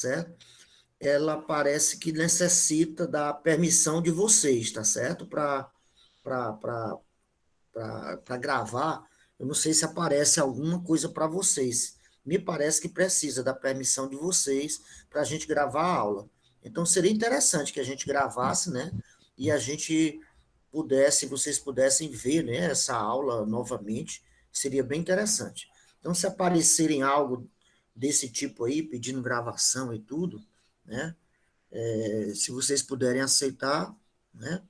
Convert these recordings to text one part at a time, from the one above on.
certo? Ela parece que necessita da permissão de vocês, tá certo? Para gravar, eu não sei se aparece alguma coisa para vocês. Me parece que precisa da permissão de vocês para a gente gravar a aula. Então, seria interessante que a gente gravasse, né? E a gente pudesse, vocês pudessem ver, né, essa aula novamente, seria bem interessante. Então, se aparecerem algo desse tipo aí, pedindo gravação e tudo, né? Se vocês puderem aceitar, né?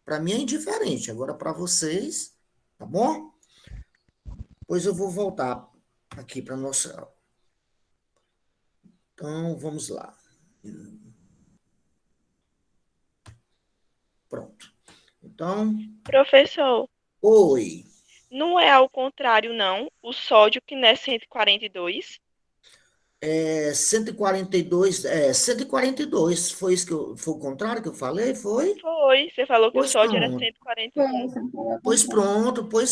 Para mim é indiferente, agora para vocês, tá bom? Pois eu vou voltar aqui para nossa. Então, vamos lá. Pronto. Então, Professor, oi. não é ao contrário, não, o sódio que não é 142? 142, 142, foi isso que foi o contrário que eu falei? Foi? Foi, você falou que o Pois sódio era pronto. 141. Pois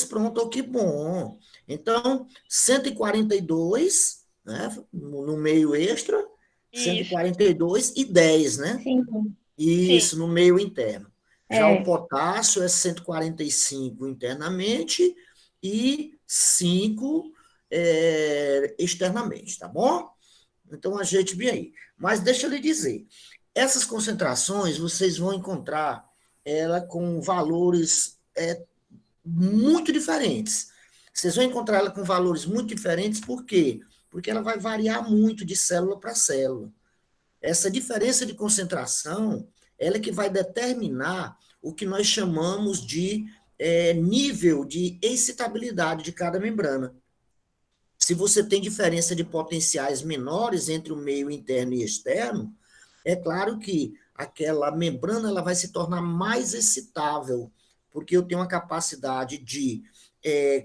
pronto, oh, que bom. Então, 142, né, no meio extra, cento e Isso, quarenta e dois e 10, né? Sim, sim, Isso, no meio interno. Já o é. potássio é 145 internamente e 5 externamente, tá bom? Então, ajeite bem aí. Mas deixa eu lhe dizer, essas concentrações vocês vão encontrar ela com valores muito diferentes. Vocês vão encontrar ela com valores muito diferentes, por quê? Porque ela vai variar muito de célula para célula. Essa diferença de concentração, ela é que vai determinar o que nós chamamos de nível de excitabilidade de cada membrana. Se você tem diferença de potenciais menores entre o meio interno e externo, é claro que aquela membrana ela vai se tornar mais excitável, porque eu tenho uma capacidade de,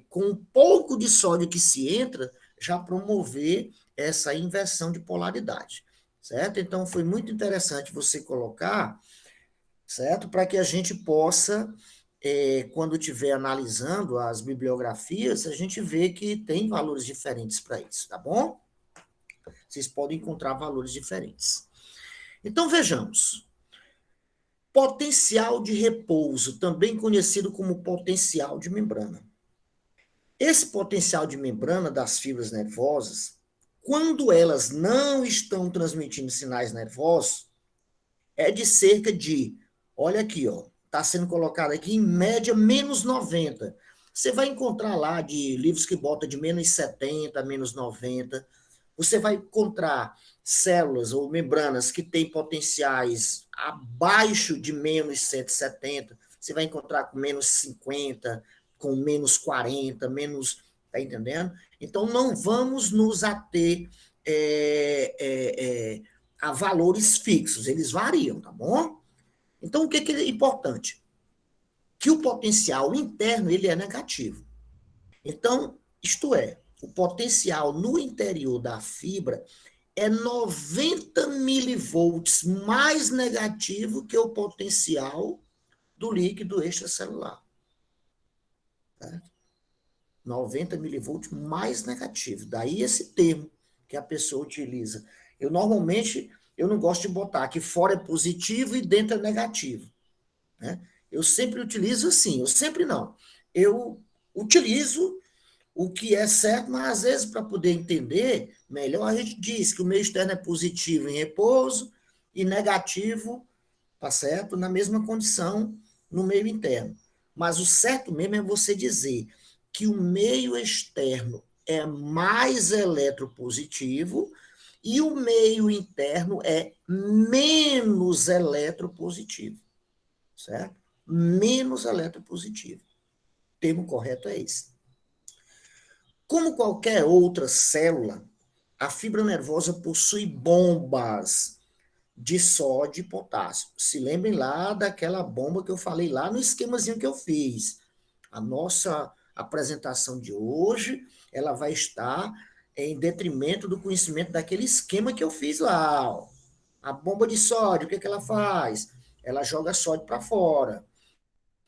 com um pouco de sódio que se entra, já promover essa inversão de polaridade, certo? Então, foi muito interessante você colocar, certo? Para que a gente possa, quando estiver analisando as bibliografias, a gente vê que tem valores diferentes para isso, tá bom? Vocês podem encontrar valores diferentes. Então, vejamos. Potencial de repouso, também conhecido como potencial de membrana. Esse potencial de membrana das fibras nervosas, quando elas não estão transmitindo sinais nervosos, é de cerca de, olha aqui, ó, está sendo colocado aqui em média menos 90. Você vai encontrar lá de livros que botam de menos 70, menos 90. Você vai encontrar células ou membranas que têm potenciais abaixo de menos 170. Você vai encontrar com menos 50, com menos 40, menos. Está entendendo? Então, não vamos nos ater a valores fixos, eles variam, tá bom? Então, o que é importante? Que o potencial interno ele é negativo. Então, isto é, o potencial no interior da fibra é 90 milivolts mais negativo que o potencial do líquido extracelular. Certo? 90 milivolts mais negativo. Daí esse termo que a pessoa utiliza. Normalmente, eu não gosto de botar que fora é positivo e dentro é negativo. Né? Eu sempre utilizo assim, eu sempre não. Eu utilizo o que é certo, mas às vezes, para poder entender melhor, a gente diz que o meio externo é positivo em repouso e negativo, tá certo? Na mesma condição no meio interno. Mas o certo mesmo é você dizer que o meio externo é mais eletropositivo e o meio interno é menos eletropositivo, certo? Menos eletropositivo. O termo correto é esse. Como qualquer outra célula, a fibra nervosa possui bombas de sódio e potássio. Se lembrem lá daquela bomba que eu falei lá no esquemazinho que eu fiz. A nossa apresentação de hoje, ela vai estar em detrimento do conhecimento daquele esquema que eu fiz lá. Ó. A bomba de sódio, o que, que ela faz? Ela joga sódio para fora.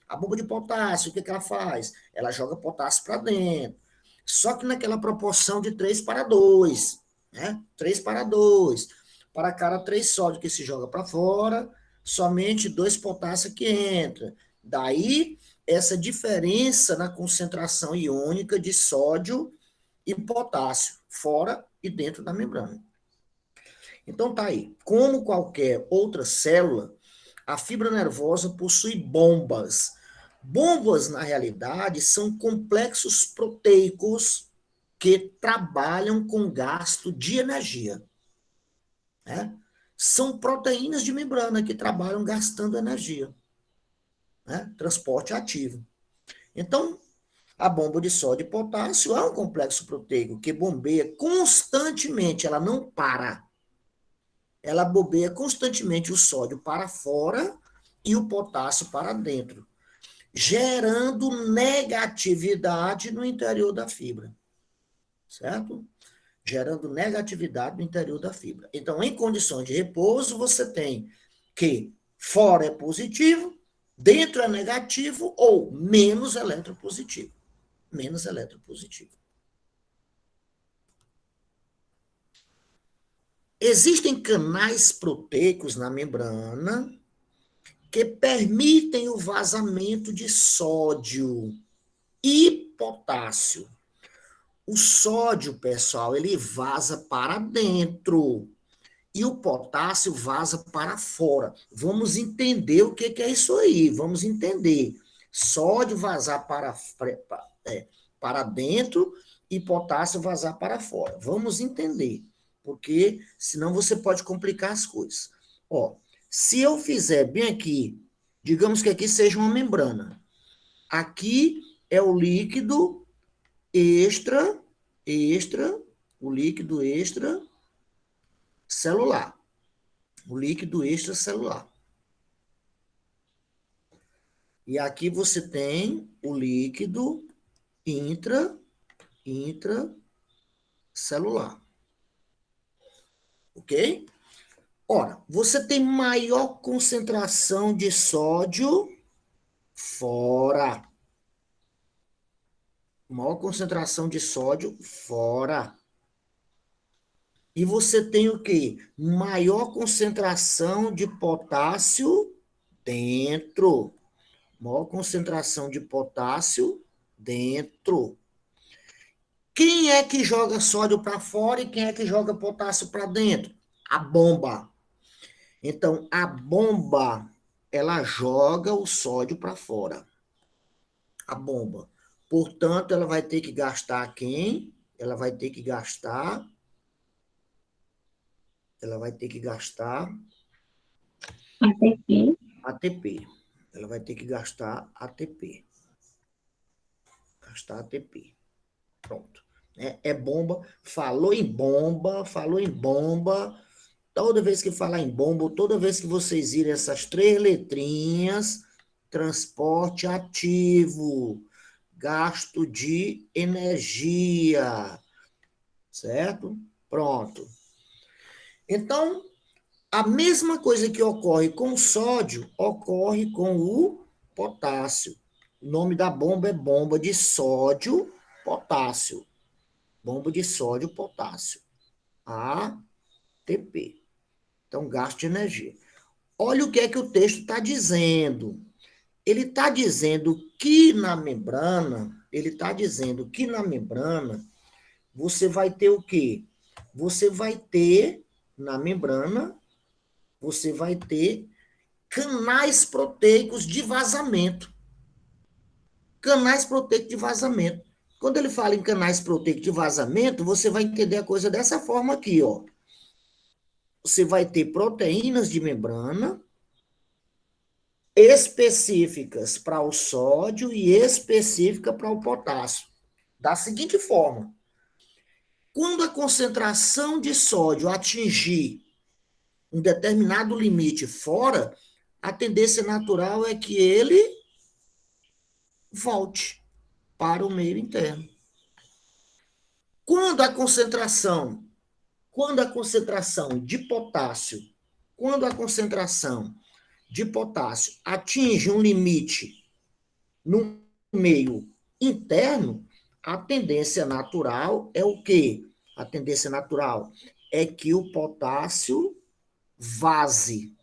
A bomba de potássio, o que, que ela faz? Ela joga potássio para dentro. Só que naquela proporção de 3 para 2. Né? 3 para 2. Para cada 3 sódio que se joga para fora, somente 2 potássio que entra. Daí, essa diferença na concentração iônica de sódio e potássio, fora e dentro da membrana. Então, tá aí. Como qualquer outra célula, a fibra nervosa possui bombas. Bombas, na realidade, são complexos proteicos que trabalham com gasto de energia. Né? São proteínas de membrana que trabalham gastando energia. Né? Transporte ativo. Então, a bomba de sódio e potássio é um complexo proteico que bombeia constantemente, ela não para. Ela bombeia constantemente o sódio para fora e o potássio para dentro, gerando negatividade no interior da fibra. Certo? Gerando negatividade no interior da fibra. Então, em condições de repouso, você tem que fora é positivo, dentro é negativo ou menos eletropositivo. Menos eletropositivo. Existem canais proteicos na membrana que permitem o vazamento de sódio e potássio. O sódio, pessoal, ele vaza para dentro e o potássio vaza para fora. Vamos entender o que é isso aí, vamos entender. Sódio vazar para dentro e potássio vazar para fora. Vamos entender, porque senão você pode complicar as coisas. Ó, se eu fizer bem aqui, digamos que aqui seja uma membrana. Aqui é o líquido extra, o líquido extracelular. O líquido extracelular. E aqui você tem o líquido intracelular. Ok? Ora, você tem maior concentração de sódio fora. Maior concentração de sódio fora. E você tem o quê? Maior concentração de potássio dentro. Maior concentração de potássio dentro. Quem é que joga sódio para fora e quem é que joga potássio para dentro? A bomba. Então, a bomba, ela joga o sódio para fora. A bomba. Portanto, ela vai ter que gastar quem? Ela vai ter que gastar ATP. ATP. Ela vai ter que gastar ATP. Gastar ATP. Pronto. É bomba. Falou em bomba. Toda vez que falar em bomba, toda vez que vocês irem essas 3 letrinhas, transporte ativo, gasto de energia. Certo? Pronto. Então, a mesma coisa que ocorre com o sódio, ocorre com o potássio. O nome da bomba é bomba de sódio, potássio. Bomba de sódio, potássio. ATP. Então, gasto de energia. Olha o que é que o texto está dizendo. Ele está dizendo que na membrana, você vai ter o quê? Você vai ter, na membrana, você vai ter canais proteicos de vazamento. Canais proteicos de vazamento. Quando ele fala em canais proteicos de vazamento, você vai entender a coisa dessa forma aqui, ó. Você vai ter proteínas de membrana específicas para o sódio e específica para o potássio. Da seguinte forma, quando a concentração de sódio atingir um determinado limite fora, a tendência natural é que ele volte para o meio interno. Quando a concentração de potássio atinge um limite no meio interno, a tendência natural é o quê? A tendência natural é que o potássio vase.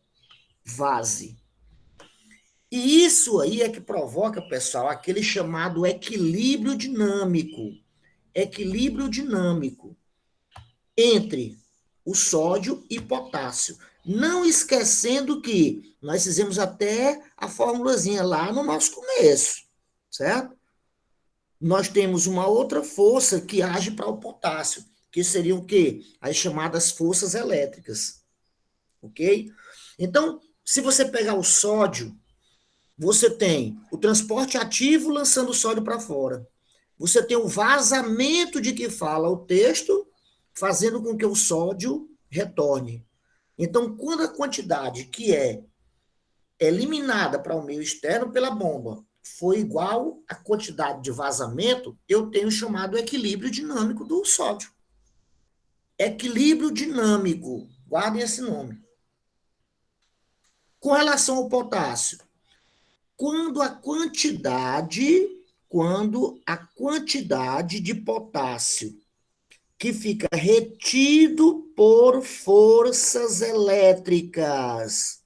E isso aí é que provoca, pessoal, aquele chamado equilíbrio dinâmico. Equilíbrio dinâmico entre o sódio e potássio. Não esquecendo que nós fizemos até a formulazinha lá no nosso começo, certo? Nós temos uma outra força que age para o potássio, que seriam o quê? As chamadas forças elétricas, ok? Então, se você pegar o sódio, você tem o transporte ativo lançando o sódio para fora. Você tem o vazamento de que fala o texto, fazendo com que o sódio retorne. Então, quando a quantidade que é eliminada para o meio externo pela bomba for igual à quantidade de vazamento, eu tenho o chamado equilíbrio dinâmico do sódio. Equilíbrio dinâmico, guardem esse nome. Com relação ao potássio, quando a quantidade de potássio que fica retido por forças elétricas,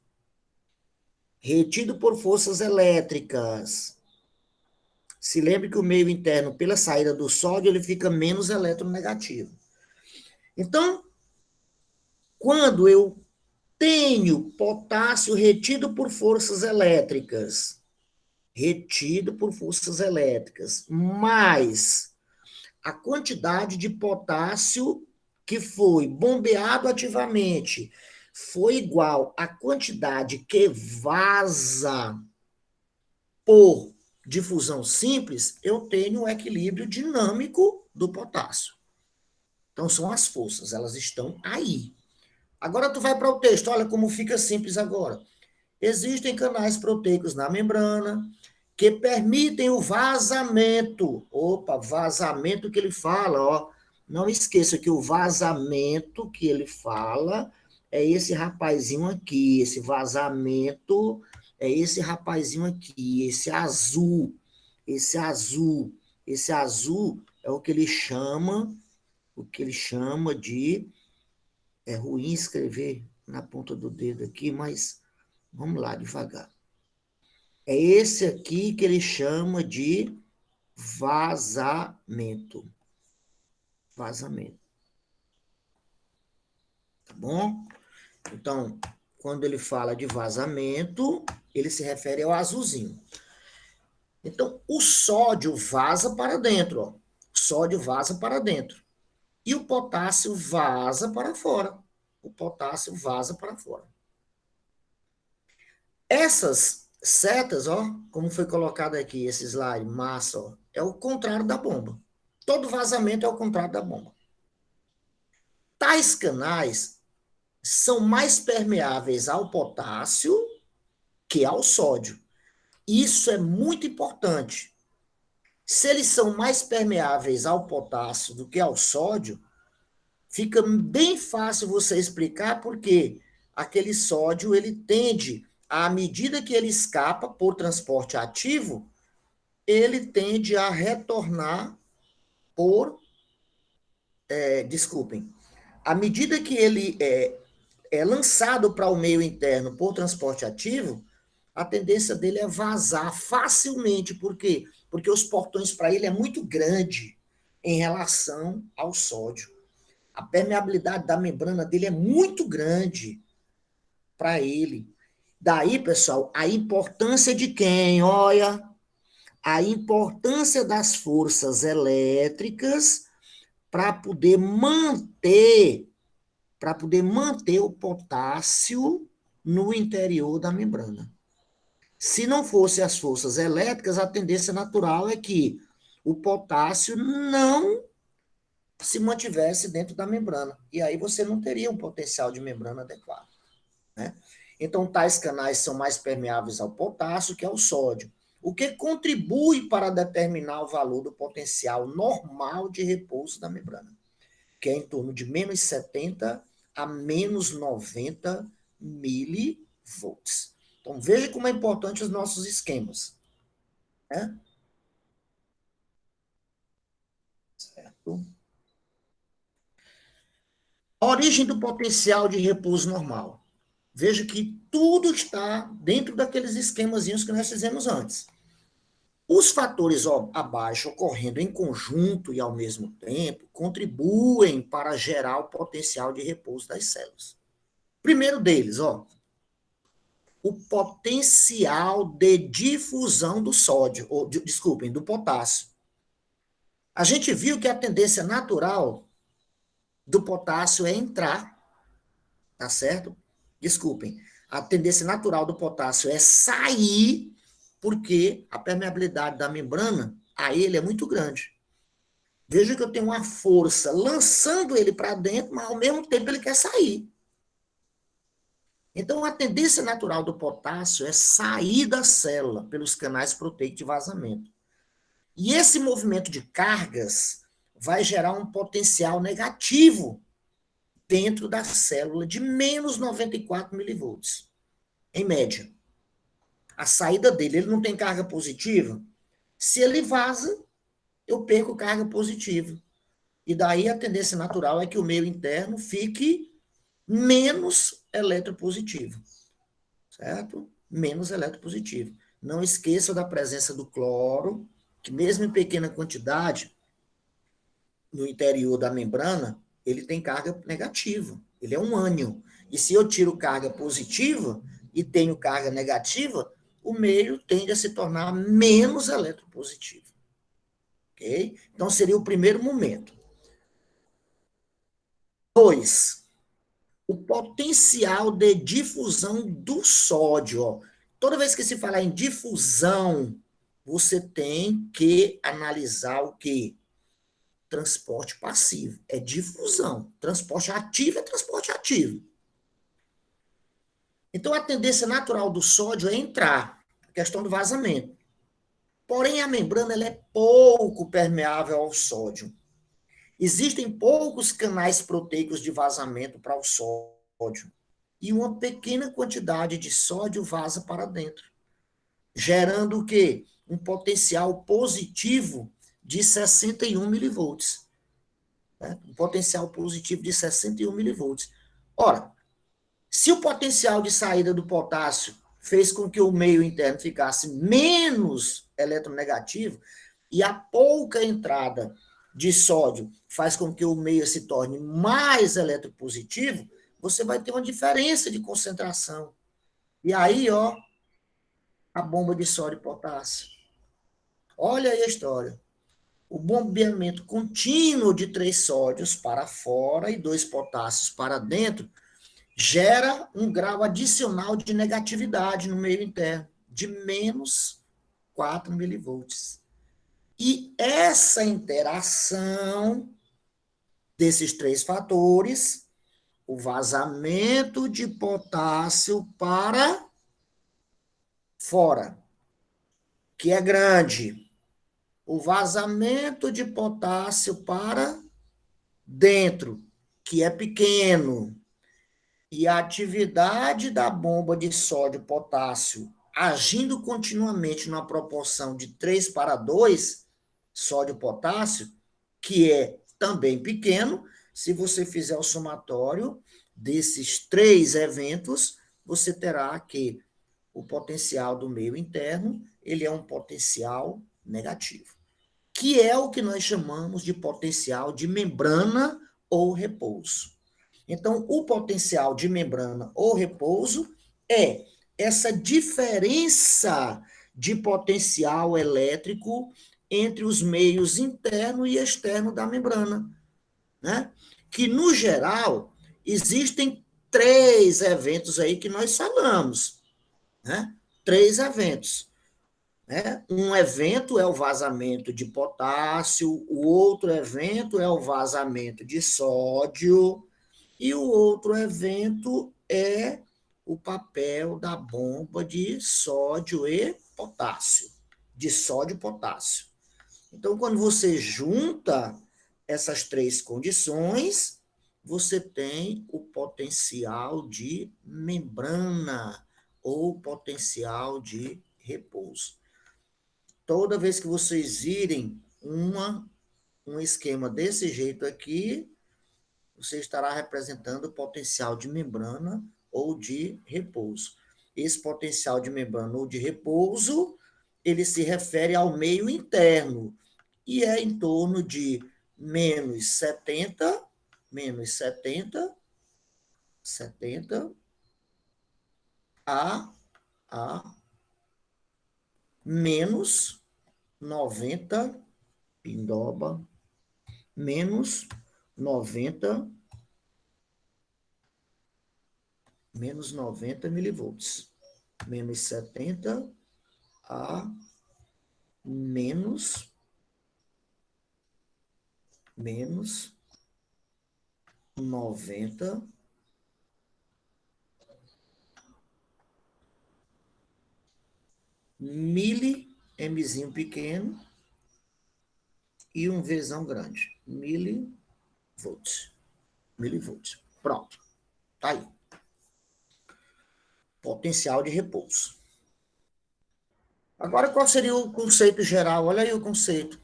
se lembre que o meio interno, pela saída do sódio, ele fica menos eletronegativo. Então, quando eu tenho potássio retido por forças elétricas, mais a quantidade de potássio que foi bombeado ativamente foi igual à quantidade que vaza por difusão simples, eu tenho o equilíbrio dinâmico do potássio. Então, são as forças, elas estão aí. Agora, tu vai para o texto, olha como fica simples agora. Existem canais proteicos na membrana que permitem o vazamento. Opa, vazamento que ele fala, ó. Não esqueça que o vazamento que ele fala é esse rapazinho aqui. Esse vazamento é esse rapazinho aqui, esse azul. Esse azul é o que ele chama de... É ruim escrever na ponta do dedo aqui, mas vamos lá, devagar. É esse aqui que ele chama de vazamento. Vazamento. Tá bom? Então, quando ele fala de vazamento, ele se refere ao azulzinho. Então, o sódio vaza para dentro, ó. O sódio vaza para dentro. E o potássio vaza para fora. O potássio vaza para fora. Essas setas, ó, como foi colocado aqui, esse slide, massa, ó, é o contrário da bomba. Todo vazamento é o contrário da bomba. Tais canais são mais permeáveis ao potássio que ao sódio. Isso é muito importante. Se eles são mais permeáveis ao potássio do que ao sódio, fica bem fácil você explicar porque aquele sódio, ele tende, à medida que ele escapa por transporte ativo, ele tende a retornar por... desculpem. À medida que ele é lançado para o meio interno por transporte ativo, a tendência dele é vazar facilmente. Por quê? Porque os portões para ele é muito grande em relação ao sódio. A permeabilidade da membrana dele é muito grande para ele. Daí, pessoal, a importância de quem? Olha, a importância das forças elétricas para poder manter o potássio no interior da membrana. Se não fossem as forças elétricas, a tendência natural é que o potássio não se mantivesse dentro da membrana. E aí você não teria um potencial de membrana adequado, né? Então, tais canais são mais permeáveis ao potássio que ao sódio, o que contribui para determinar o valor do potencial normal de repouso da membrana, que é em torno de menos 70 a menos 90 milivolts. Então, veja como é importante os nossos esquemas, né? Certo? A origem do potencial de repouso normal. Veja que tudo está dentro daqueles esquemazinhos que nós fizemos antes. Os fatores abaixo ocorrendo em conjunto e ao mesmo tempo contribuem para gerar o potencial de repouso das células. Primeiro deles, o potencial de difusão do sódio, desculpem, do potássio. A gente viu que a tendência natural do potássio é entrar, tá certo? Desculpem, a tendência natural do potássio é sair, porque a permeabilidade da membrana a ele é muito grande. Veja que eu tenho uma força lançando ele para dentro, mas ao mesmo tempo ele quer sair. Então, a tendência natural do potássio é sair da célula pelos canais proteicos de vazamento. E esse movimento de cargas vai gerar um potencial negativo dentro da célula de menos 94 milivolts, em média. A saída dele, ele não tem carga positiva. Se ele vaza, eu perco carga positiva. E daí a tendência natural é que o meio interno fique menos eletropositivo. Certo? Menos eletropositivo. Não esqueça da presença do cloro, que mesmo em pequena quantidade, no interior da membrana, ele tem carga negativa. Ele é um ânion. E se eu tiro carga positiva e tenho carga negativa, o meio tende a se tornar menos eletropositivo. Ok? Então, seria o primeiro momento. 2. O potencial de difusão do sódio. Toda vez que se falar em difusão, você tem que analisar o quê? Transporte passivo. É difusão. Transporte ativo é transporte ativo. Então, a tendência natural do sódio é entrar. A questão do vazamento. Porém, a membrana ela é pouco permeável ao sódio. Existem poucos canais proteicos de vazamento para o sódio. E uma pequena quantidade de sódio vaza para dentro, gerando o quê? Um potencial positivo de 61 milivolts. Né? Um potencial positivo de 61 milivolts. Ora, se o potencial de saída do potássio fez com que o meio interno ficasse menos eletronegativo, e a pouca entrada de sódio faz com que o meio se torne mais eletropositivo, você vai ter uma diferença de concentração. E aí, a bomba de sódio e potássio. Olha aí a história. O bombeamento contínuo de 3 sódios para fora e 2 potássios para dentro gera um grau adicional de negatividade no meio interno, de menos 4 milivolts. E essa interação desses 3 fatores, o vazamento de potássio para fora, que é grande, o vazamento de potássio para dentro, que é pequeno, e a atividade da bomba de sódio e potássio agindo continuamente numa proporção de 3:2, sódio e potássio, que é também pequeno, se você fizer o somatório desses 3 eventos, você terá que o potencial do meio interno, ele é um potencial negativo, que é o que nós chamamos de potencial de membrana ou repouso. Então, o potencial de membrana ou repouso é essa diferença de potencial elétrico entre os meios interno e externo da membrana, né? Que, no geral, existem 3 eventos aí que nós falamos, né? 3 eventos. Né? Um evento é o vazamento de potássio, o outro evento é o vazamento de sódio, e o outro evento é o papel da bomba de sódio e potássio, de sódio e potássio. Então, quando você junta essas 3 condições, você tem o potencial de membrana ou potencial de repouso. Toda vez que vocês virem um esquema desse jeito aqui, você estará representando o potencial de membrana ou de repouso. Esse potencial de membrana ou de repouso, ele se refere ao meio interno, e é em torno de menos 70 a menos 90, pindoba, menos 90 milivolts. Menos 70 a menos 90 mzinho pequeno e um Vzão grande. Milivolts. Pronto. Tá aí. Potencial de repouso. Agora, qual seria o conceito geral? Olha aí o conceito.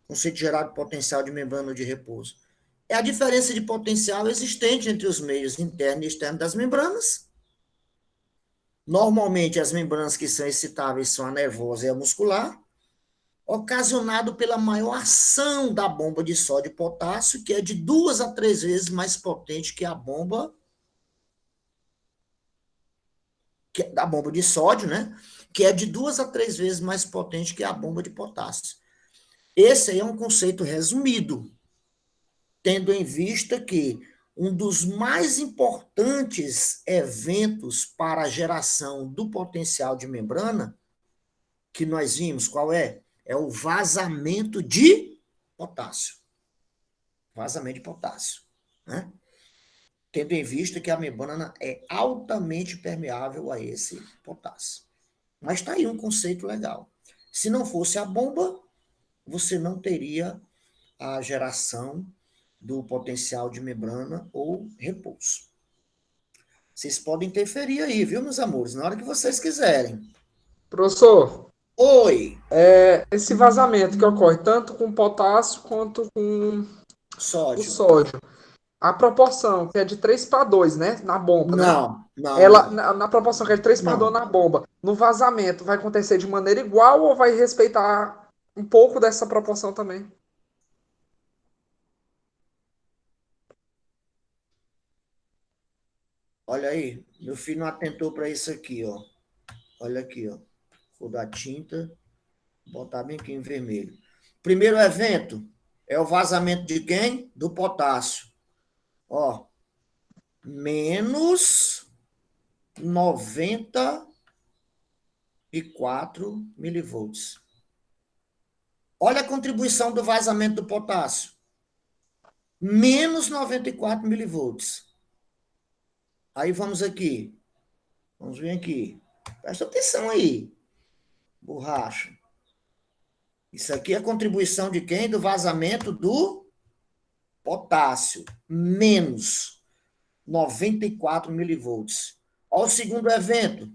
Conceito geral de potencial de membrana ou de repouso. É a diferença de potencial existente entre os meios interno e externo das membranas. Normalmente, as membranas que são excitáveis são a nervosa e a muscular, ocasionado pela maior ação da bomba de sódio e potássio, que é de 2 a 3 vezes mais potente que a bomba da bomba de sódio, né? Que é de 2 a 3 vezes mais potente que a bomba de potássio. Esse aí é um conceito resumido, tendo em vista que um dos mais importantes eventos para a geração do potencial de membrana, que nós vimos, qual é? É o vazamento de potássio. Vazamento de potássio, né? Tendo em vista que a membrana é altamente permeável a esse potássio. Mas está aí um conceito legal. Se não fosse a bomba, você não teria a geração do potencial de membrana ou repouso. Vocês podem interferir aí, viu, meus amores? Na hora que vocês quiserem. Professor, Oi! esse vazamento que ocorre tanto com potássio quanto com o Sódio. sódio, a proporção que é de 3 para 2, né? Na bomba, né? Não. Ela, na proporção que é de 3 para 2 Não. na bomba, no vazamento vai acontecer de maneira igual ou vai respeitar um pouco dessa proporção também? Olha aí, meu filho não atentou para isso aqui, ó. Olha aqui, ó. Vou dar tinta, botar bem aqui em vermelho. Primeiro evento é o vazamento de quem? Do potássio. Ó, menos 94 milivolts. Olha a contribuição do vazamento do potássio. Menos 94 milivolts. Aí vamos aqui. Vamos ver aqui. Presta atenção aí, borracha. Isso aqui é a contribuição de quem? Do vazamento do potássio. Menos 94 milivolts. Olha o segundo evento.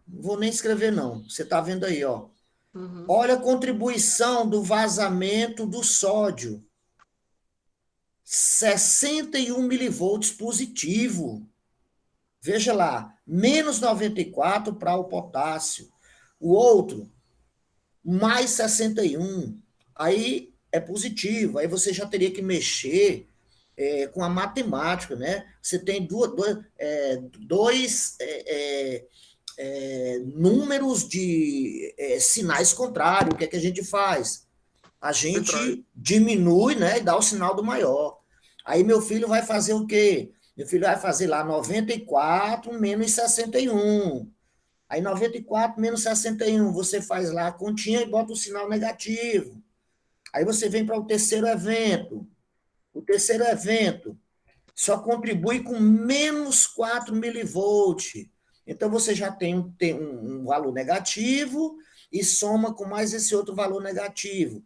Não vou nem escrever, não. Você está vendo aí, ó. Uhum. Olha a contribuição do vazamento do sódio. 61 milivolts positivo. Veja lá, menos 94 para o potássio. O outro, mais 61. Aí é positivo. Aí você já teria que mexer com a matemática, né? Você tem dois números de sinais contrários. O que é que a gente faz? A gente diminui, né, e dá o sinal do maior. Aí meu filho vai fazer o quê? Meu filho vai fazer lá 94 menos 61. Aí 94 menos 61, você faz lá a continha e bota o sinal negativo. Aí você vem para o terceiro evento. O terceiro evento só contribui com menos 4 milivolts. Então, você já tem um valor negativo e soma com mais esse outro valor negativo.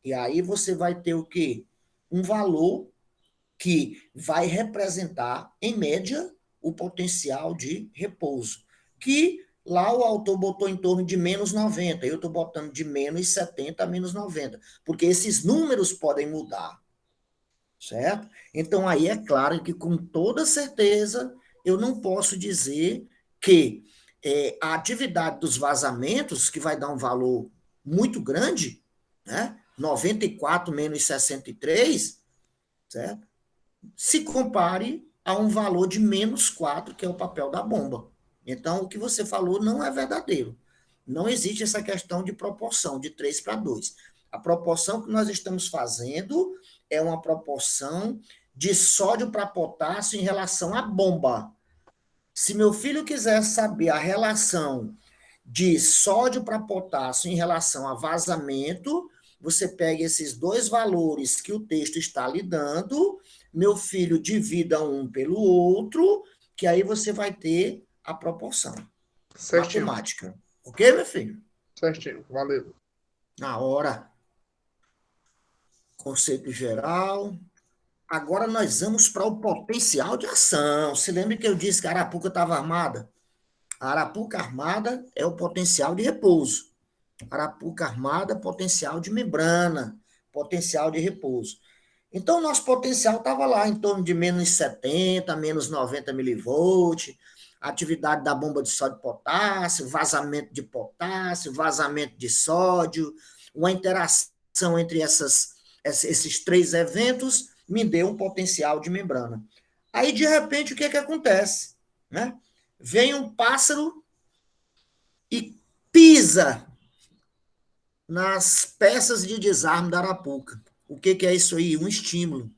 E aí você vai ter o quê? Um valor que vai representar, em média, o potencial de repouso, que lá o autor botou em torno de menos 90, eu estou botando de menos 70 a menos 90, porque esses números podem mudar. certo? Então, aí é claro que, com toda certeza, eu não posso dizer que a atividade dos vazamentos, que vai dar um valor muito grande, né? 94 menos 63, certo? Se compare a um valor de menos 4, que é o papel da bomba. Então, o que você falou não é verdadeiro. Não existe essa questão de proporção, de 3 para 2. A proporção que nós estamos fazendo é uma proporção de sódio para potássio em relação à bomba. Se meu filho quiser saber a relação de sódio para potássio em relação a vazamento, você pega esses dois valores que o texto está lhe dando, meu filho, divida um pelo outro, que aí você vai ter a proporção Certinho, matemática. Ok, meu filho? certinho. Valeu. Na hora. Conceito geral. Agora nós vamos para o potencial de ação. Se lembra que eu disse que a Arapuca estava armada? A Arapuca armada é o potencial de repouso. Arapuca armada, potencial de membrana, potencial de repouso. Então, o nosso potencial estava lá em torno de menos 70, menos 90 milivolts, atividade da bomba de sódio e potássio, vazamento de sódio, uma interação entre esses três eventos me deu um potencial de membrana. Aí, de repente, o que acontece? Né? Vem um pássaro e pisa nas peças de desarme da Arapuca. O que é isso aí? Um estímulo. O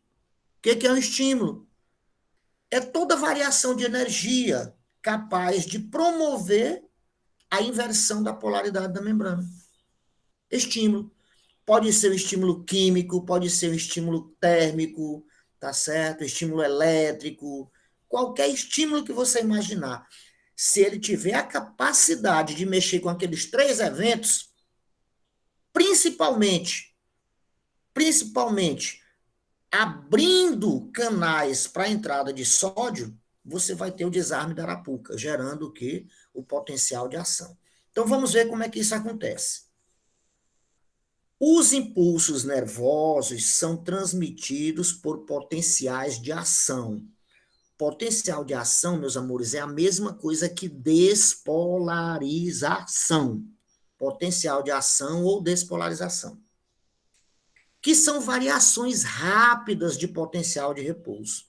que é um estímulo? É toda variação de energia capaz de promover a inversão da polaridade da membrana. Estímulo. Pode ser um estímulo químico, pode ser um estímulo térmico, tá certo? Estímulo elétrico, qualquer estímulo que você imaginar. Se ele tiver a capacidade de mexer com aqueles três eventos, principalmente abrindo canais para a entrada de sódio, você vai ter o desarme da Arapuca, gerando o quê? O potencial de ação. Então, vamos ver como é que isso acontece. Os impulsos nervosos são transmitidos por potenciais de ação. Potencial de ação, meus amores, é a mesma coisa que despolarização. Potencial de ação ou despolarização, que são variações rápidas de potencial de repouso.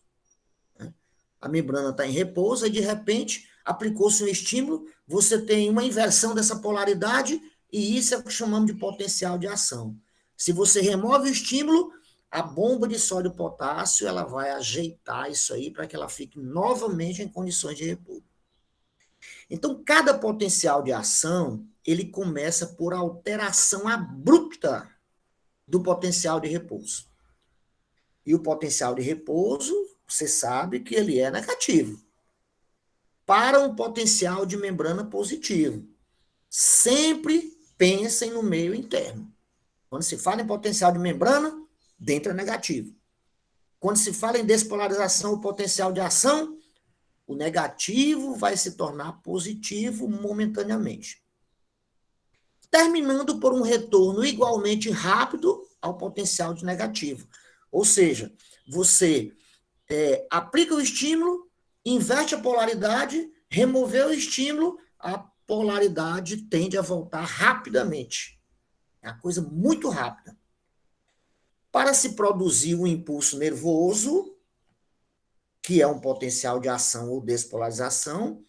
A membrana está em repouso e, de repente, aplicou-se um estímulo, você tem uma inversão dessa polaridade e isso é o que chamamos de potencial de ação. Se você remove o estímulo, a bomba de sódio e potássio ela vai ajeitar isso aí para que ela fique novamente em condições de repouso. Então, cada potencial de ação, ele começa por alteração abrupta do potencial de repouso. E o potencial de repouso, você sabe que ele é negativo. Para um potencial de membrana positivo, sempre pensem no meio interno. Quando se fala em potencial de membrana, dentro é negativo. Quando se fala em despolarização, o potencial de ação, o negativo vai se tornar positivo momentaneamente. Terminando por um retorno igualmente rápido ao potencial de negativo. Ou seja, você aplica o estímulo, inverte a polaridade, removeu o estímulo, a polaridade tende a voltar rapidamente. É uma coisa muito rápida. Para se produzir um impulso nervoso, que é um potencial de ação ou despolarização,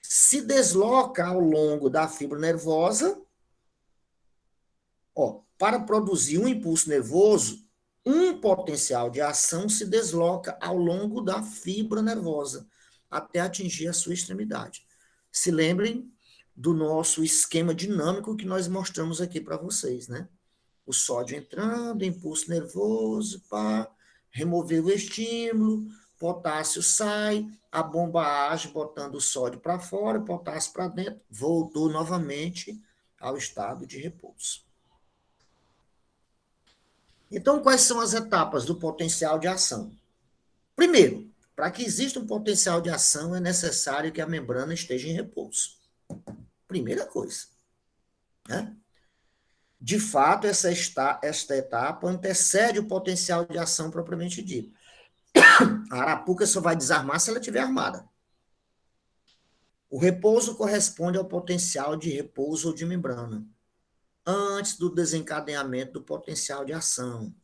se desloca ao longo da fibra nervosa. Para produzir um impulso nervoso, um potencial de ação se desloca ao longo da fibra nervosa até atingir a sua extremidade. Se lembrem do nosso esquema dinâmico que nós mostramos aqui para vocês, né? O sódio entrando, impulso nervoso, remover o estímulo, potássio sai, a bomba age botando o sódio para fora, o potássio para dentro, voltou novamente ao estado de repouso. Então, quais são as etapas do potencial de ação? Primeiro, para que exista um potencial de ação, é necessário que a membrana esteja em repouso. Primeira coisa. Né? De fato, esta etapa antecede o potencial de ação propriamente dito. A arapuca só vai desarmar se ela estiver armada. O repouso corresponde ao potencial de repouso ou de membrana, antes do desencadeamento do potencial de ação.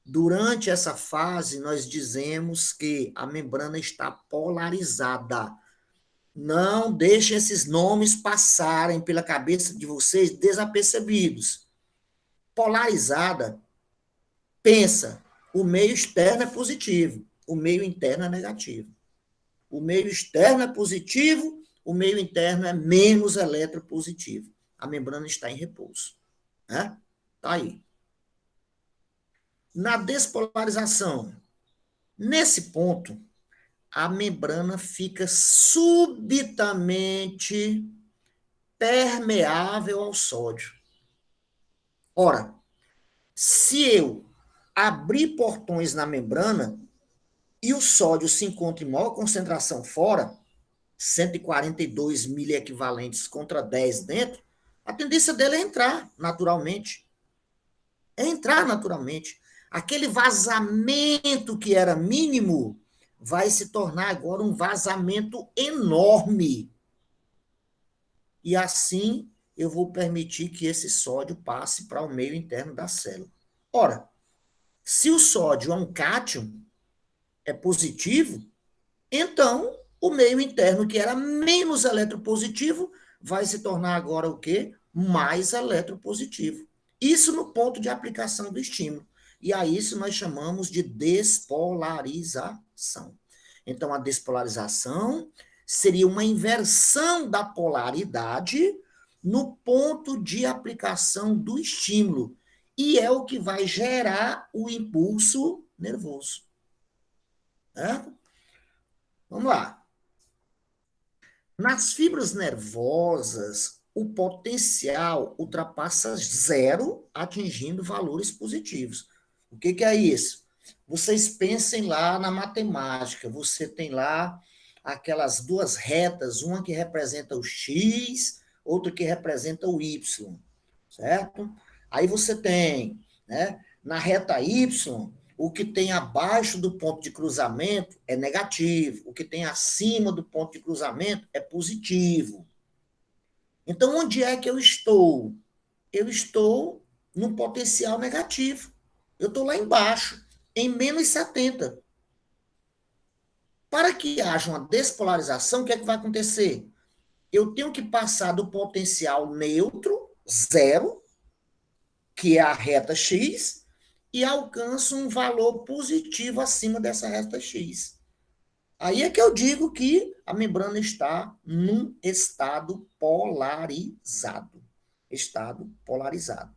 Durante essa fase, nós dizemos que a membrana está polarizada. Não deixem esses nomes passarem pela cabeça de vocês desapercebidos. Polarizada, pensa, o meio externo é positivo, o meio interno é negativo. O meio externo é positivo, o meio interno é menos eletropositivo. A membrana está em repouso. Né? Tá aí. Na despolarização, nesse ponto, a membrana fica subitamente permeável ao sódio. Ora, se eu abrir portões na membrana e o sódio se encontra em maior concentração fora, 142 miliequivalentes contra 10 dentro, a tendência dele é entrar naturalmente. É entrar naturalmente. Aquele vazamento que era mínimo vai se tornar agora um vazamento enorme. E assim eu vou permitir que esse sódio passe para o meio interno da célula. Ora, se o sódio é um cátion, é positivo, então o meio interno, que era menos eletropositivo, vai se tornar agora o quê? Mais eletropositivo. Isso no ponto de aplicação do estímulo. E a isso nós chamamos de despolarização. Então, a despolarização seria uma inversão da polaridade no ponto de aplicação do estímulo. E é o que vai gerar o impulso nervoso. Certo? Vamos lá. Nas fibras nervosas, o potencial ultrapassa zero, atingindo valores positivos. O que é isso? Vocês pensem lá na matemática, você tem lá aquelas duas retas, uma que representa o x, outra que representa o y, certo? Aí você tem, né, na reta y, o que tem abaixo do ponto de cruzamento é negativo, o que tem acima do ponto de cruzamento é positivo. Então, onde é que eu estou? Eu estou num potencial negativo. Eu estou lá embaixo, em menos 70. Para que haja uma despolarização, o que é que vai acontecer? Eu tenho que passar do potencial neutro, zero, que é a reta x, e alcanço um valor positivo acima dessa reta x. Aí é que eu digo que a membrana está num estado polarizado. Estado polarizado.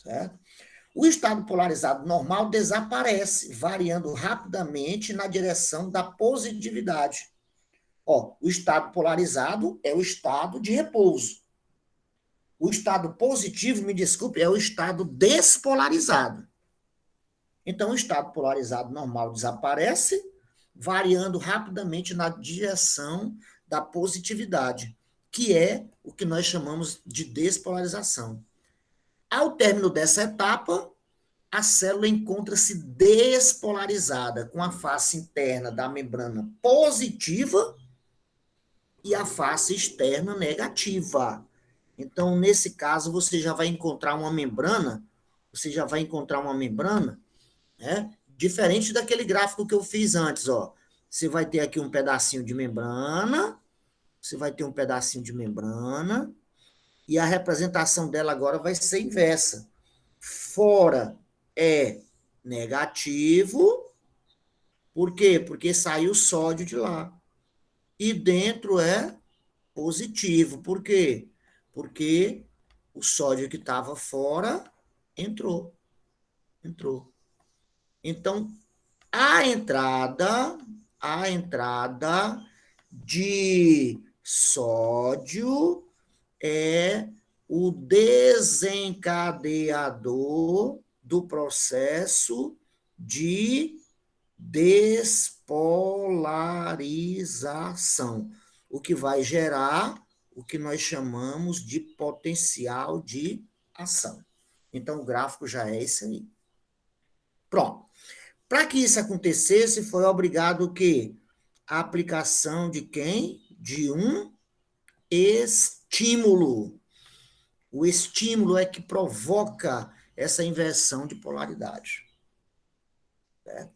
Certo? O estado polarizado normal desaparece, variando rapidamente na direção da positividade. Ó, o estado polarizado é o estado de repouso. O estado positivo, me desculpe, é o estado despolarizado. Então, o estado polarizado normal desaparece, variando rapidamente na direção da positividade, que é o que nós chamamos de despolarização. Ao término dessa etapa, a célula encontra-se despolarizada, com a face interna da membrana positiva e a face externa negativa. Então, nesse caso, você já vai encontrar uma membrana, né, diferente daquele gráfico que eu fiz antes, ó. Você vai ter aqui um pedacinho de membrana, e a representação dela agora vai ser inversa. Fora é negativo, por quê? Porque saiu sódio de lá. E dentro é positivo, por quê? Porque o sódio que estava fora entrou. Então, a entrada de sódio é o desencadeador do processo de despolarização, o que vai gerar o que nós chamamos de potencial de ação. Então, o gráfico já é esse aí. Pronto. Para que isso acontecesse, foi obrigado o quê? A aplicação de quem? De um estímulo. O estímulo é que provoca essa inversão de polaridade. Certo?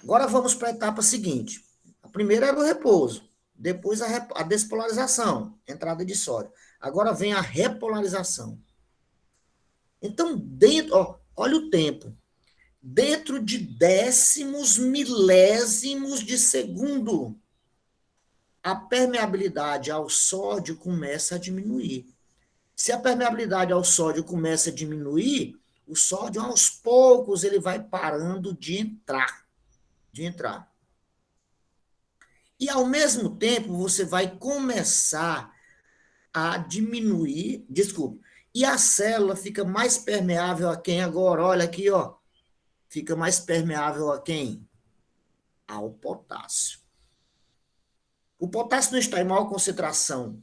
Agora vamos para a etapa seguinte. A primeira era o repouso, depois a despolarização, entrada de sódio. Agora vem a repolarização. Então, olha o tempo. Dentro de décimos milésimos de segundo, a permeabilidade ao sódio começa a diminuir. Se a permeabilidade ao sódio começa a diminuir, o sódio, aos poucos, ele vai parando de entrar. E, ao mesmo tempo, você vai começar a diminuir, e a célula fica mais permeável a quem agora? Olha aqui, ó. Fica mais permeável a quem? Ao potássio. O potássio não está em maior concentração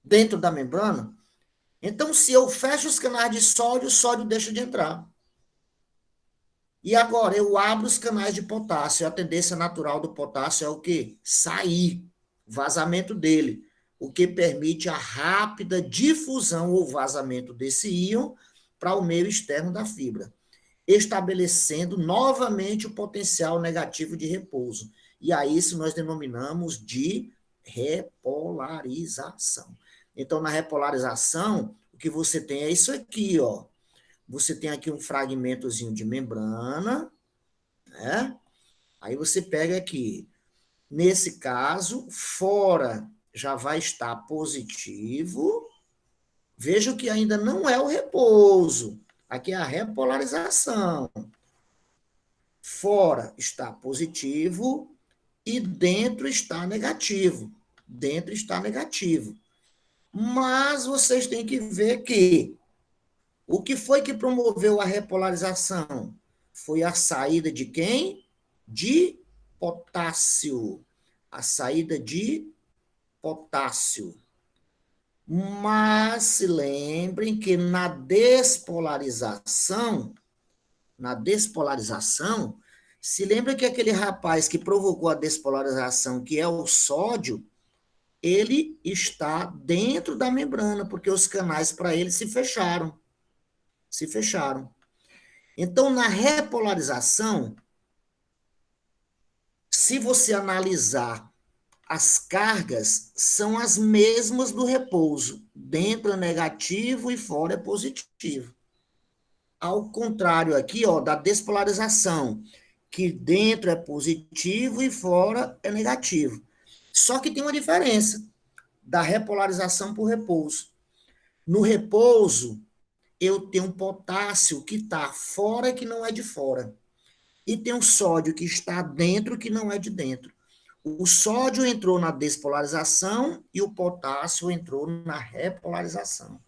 dentro da membrana, então, se eu fecho os canais de sódio, o sódio deixa de entrar. E agora, eu abro os canais de potássio. A tendência natural do potássio é o quê? Sair, vazamento dele, o que permite a rápida difusão ou vazamento desse íon para o meio externo da fibra, estabelecendo novamente o potencial negativo de repouso. E a isso nós denominamos de repolarização. Então, na repolarização, o que você tem é isso aqui, ó. Você tem aqui um fragmentozinho de membrana, né? Aí você pega aqui. Nesse caso, fora já vai estar positivo. Veja que ainda não é o repouso. Aqui é a repolarização. Fora está positivo e dentro está negativo. Dentro está negativo. Mas vocês têm que ver que o que foi que promoveu a repolarização? Foi a saída de quem? De potássio. A saída de potássio. Mas se lembrem que na despolarização, se lembra que aquele rapaz que provocou a despolarização, que é o sódio, ele está dentro da membrana, porque os canais para ele se fecharam. Então, na repolarização, se você analisar, as cargas são as mesmas do repouso. Dentro é negativo e fora é positivo. Ao contrário aqui, ó, da despolarização, que dentro é positivo e fora é negativo. Só que tem uma diferença da repolarização para o repouso. No repouso, eu tenho um potássio que está fora, que não é de fora. E tem um sódio que está dentro, que não é de dentro. O sódio entrou na despolarização e o potássio entrou na repolarização.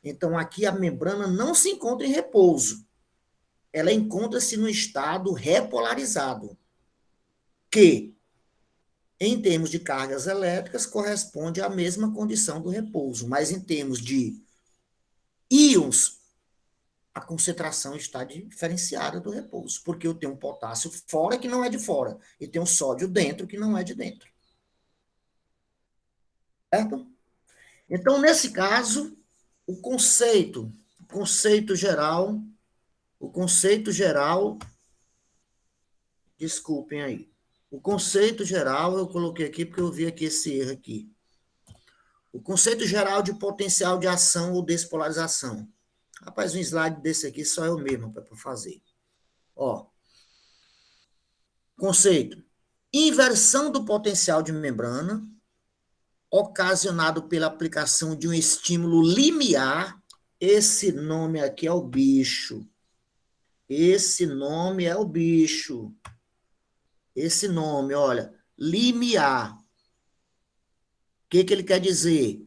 Então, aqui a membrana não se encontra em repouso. Ela encontra-se no estado repolarizado, que, em termos de cargas elétricas, corresponde à mesma condição do repouso, mas em termos de íons, a concentração está diferenciada do repouso, porque eu tenho um potássio fora que não é de fora, e tenho um sódio dentro que não é de dentro. Certo? Então, nesse caso, o conceito geral, desculpem aí, o conceito geral, eu coloquei aqui porque eu vi aqui esse erro aqui. O conceito geral de potencial de ação ou despolarização. Rapaz, um slide desse aqui só eu mesmo para fazer. Ó, conceito. Inversão do potencial de membrana, ocasionado pela aplicação de um estímulo limiar. Esse nome aqui é o bicho. Esse nome, olha, limiar. O que ele quer dizer?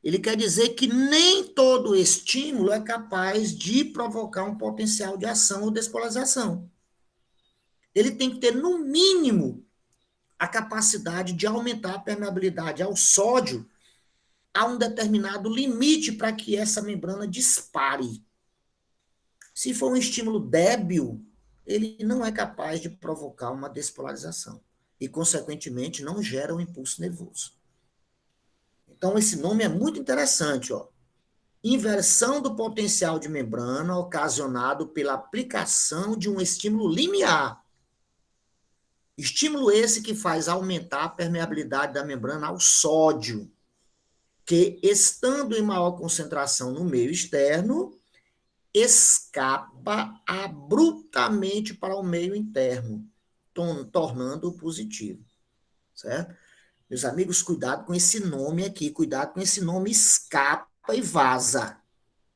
Ele quer dizer que nem todo estímulo é capaz de provocar um potencial de ação ou despolarização. Ele tem que ter, no mínimo, a capacidade de aumentar a permeabilidade ao sódio há um determinado limite para que essa membrana dispare. Se for um estímulo débil, ele não é capaz de provocar uma despolarização e, consequentemente, não gera um impulso nervoso. Então, esse nome é muito interessante, ó. Inversão do potencial de membrana ocasionado pela aplicação de um estímulo limiar. Estímulo esse que faz aumentar a permeabilidade da membrana ao sódio, que, estando em maior concentração no meio externo, escapa abruptamente para o meio interno, tornando-o positivo. Certo? Meus amigos, cuidado com esse nome aqui, cuidado com esse nome escapa e vaza.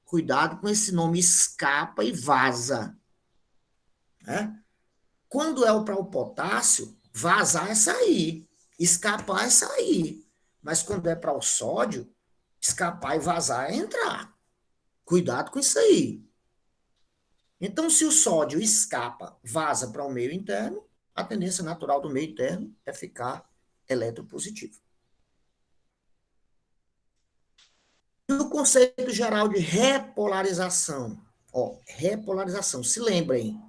Cuidado com esse nome escapa e vaza. Né? Quando é para o potássio, vazar é sair, escapar é sair. Mas quando é para o sódio, escapar e vazar é entrar. Cuidado com isso aí. Então, se o sódio escapa, vaza para o meio interno, a tendência natural do meio interno é ficar eletropositivo. E o conceito geral de repolarização. Ó, repolarização. Se lembrem,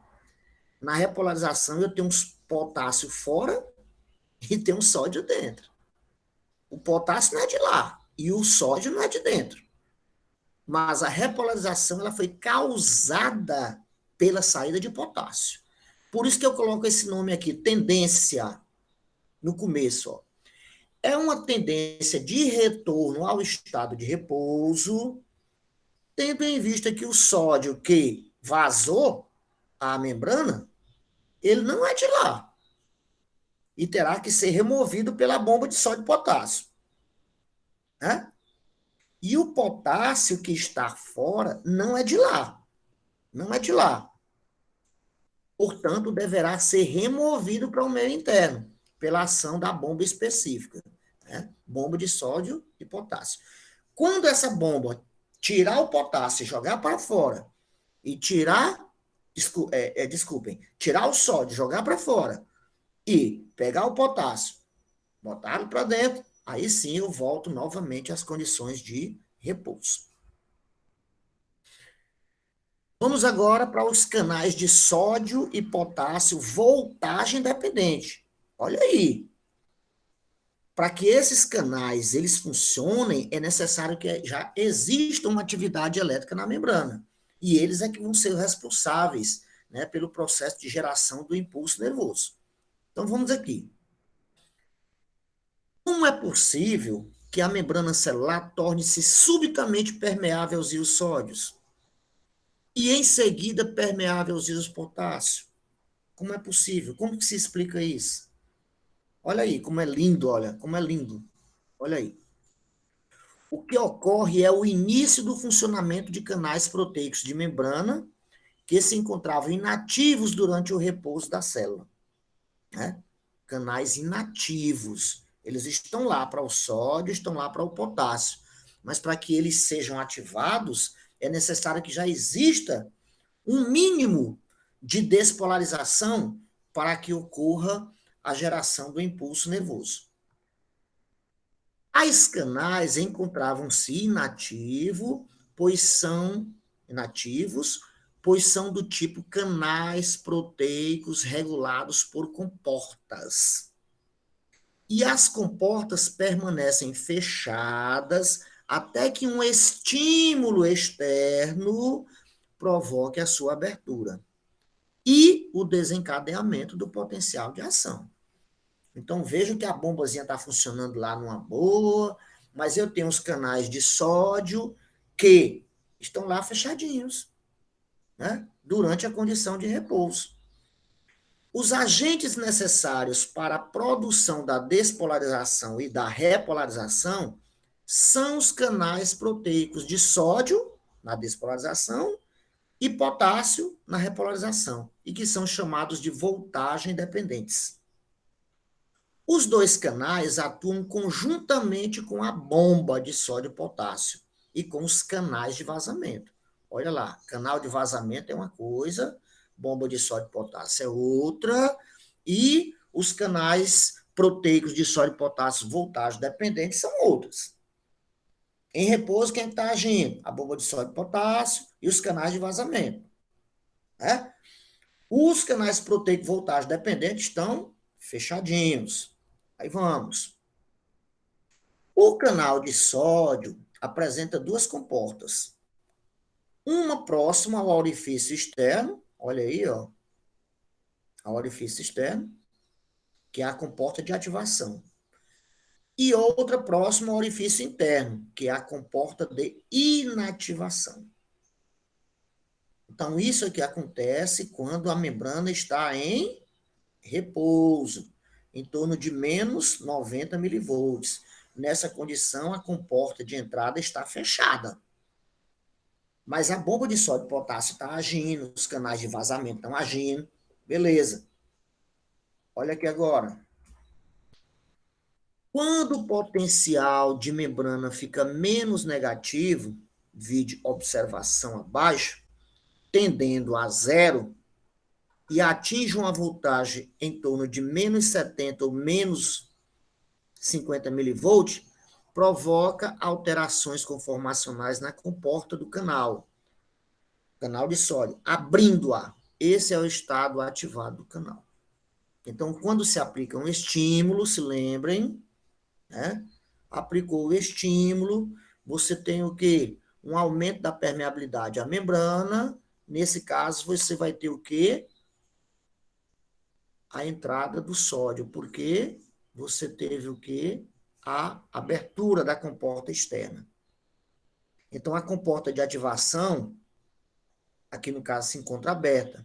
na repolarização eu tenho um potássio fora e tenho um sódio dentro. O potássio não é de lá e o sódio não é de dentro. Mas a repolarização ela foi causada pela saída de potássio. Por isso que eu coloco esse nome aqui, tendência, no começo. Ó. É uma tendência de retorno ao estado de repouso, tendo em vista que o sódio que vazou a membrana, ele não é de lá. E terá que ser removido pela bomba de sódio e potássio. Né? E o potássio que está fora não é de lá. Não é de lá. Portanto, deverá ser removido para o meio interno, pela ação da bomba específica. Né? Bomba de sódio e potássio. Quando essa bomba tirar o potássio e jogar para fora, e tirar o sódio, jogar para fora, e pegar o potássio, botar para dentro, aí sim eu volto novamente às condições de repouso. Vamos agora para os canais de sódio e potássio, voltagem dependente. Olha aí. Para que esses canais eles funcionem, é necessário que já exista uma atividade elétrica na membrana. E eles é que vão ser responsáveis, né, pelo processo de geração do impulso nervoso. Então, vamos aqui. Como é possível que a membrana celular torne-se subitamente permeável aos íons sódios e, em seguida, permeável aos íons potássio? Como é possível? Como que se explica isso? Olha aí, como é lindo, olha, como é lindo. Olha aí. O que ocorre é o início do funcionamento de canais proteicos de membrana que se encontravam inativos durante o repouso da célula. Né? Canais inativos. Eles estão lá para o sódio, estão lá para o potássio. Mas para que eles sejam ativados, é necessário que já exista um mínimo de despolarização para que ocorra a geração do impulso nervoso. Tais canais encontravam-se inativos, pois são do tipo canais proteicos regulados por comportas. E as comportas permanecem fechadas até que um estímulo externo provoque a sua abertura e o desencadeamento do potencial de ação. Então, vejo que a bombazinha está funcionando lá numa boa, mas eu tenho os canais de sódio que estão lá fechadinhos, né? Durante a condição de repouso. Os agentes necessários para a produção da despolarização e da repolarização são os canais proteicos de sódio, na despolarização, e potássio, na repolarização, e que são chamados de voltagem dependentes. Os dois canais atuam conjuntamente com a bomba de sódio e potássio e com os canais de vazamento. Olha lá, canal de vazamento é uma coisa, bomba de sódio e potássio é outra, e os canais proteicos de sódio e potássio voltagem dependentes são outras. Em repouso, quem está agindo? A bomba de sódio e potássio e os canais de vazamento. Né? Os canais proteico voltagem dependente estão fechadinhos. Aí vamos. O canal de sódio apresenta duas comportas. Uma próxima ao orifício externo, olha aí, ó, ao orifício externo, que é a comporta de ativação. E outra próxima ao orifício interno, que é a comporta de inativação. Então, isso aqui acontece quando a membrana está em repouso, em torno de menos 90 milivolts. Nessa condição, a comporta de entrada está fechada. Mas a bomba de sódio e potássio está agindo, os canais de vazamento estão agindo. Beleza. Olha aqui agora. Quando o potencial de membrana fica menos negativo, vide observação abaixo, tendendo a zero, e atinge uma voltagem em torno de menos 70 ou menos 50 milivolts, provoca alterações conformacionais na comporta do canal de sódio, abrindo-a. Esse é o estado ativado do canal. Então, quando se aplica um estímulo, se lembrem, né? Aplicou o estímulo, você tem o quê? Um aumento da permeabilidade à membrana. Nesse caso, você vai ter o quê? A entrada do sódio, porque você teve o quê? A abertura da comporta externa. Então, a comporta de ativação, aqui no caso, se encontra aberta.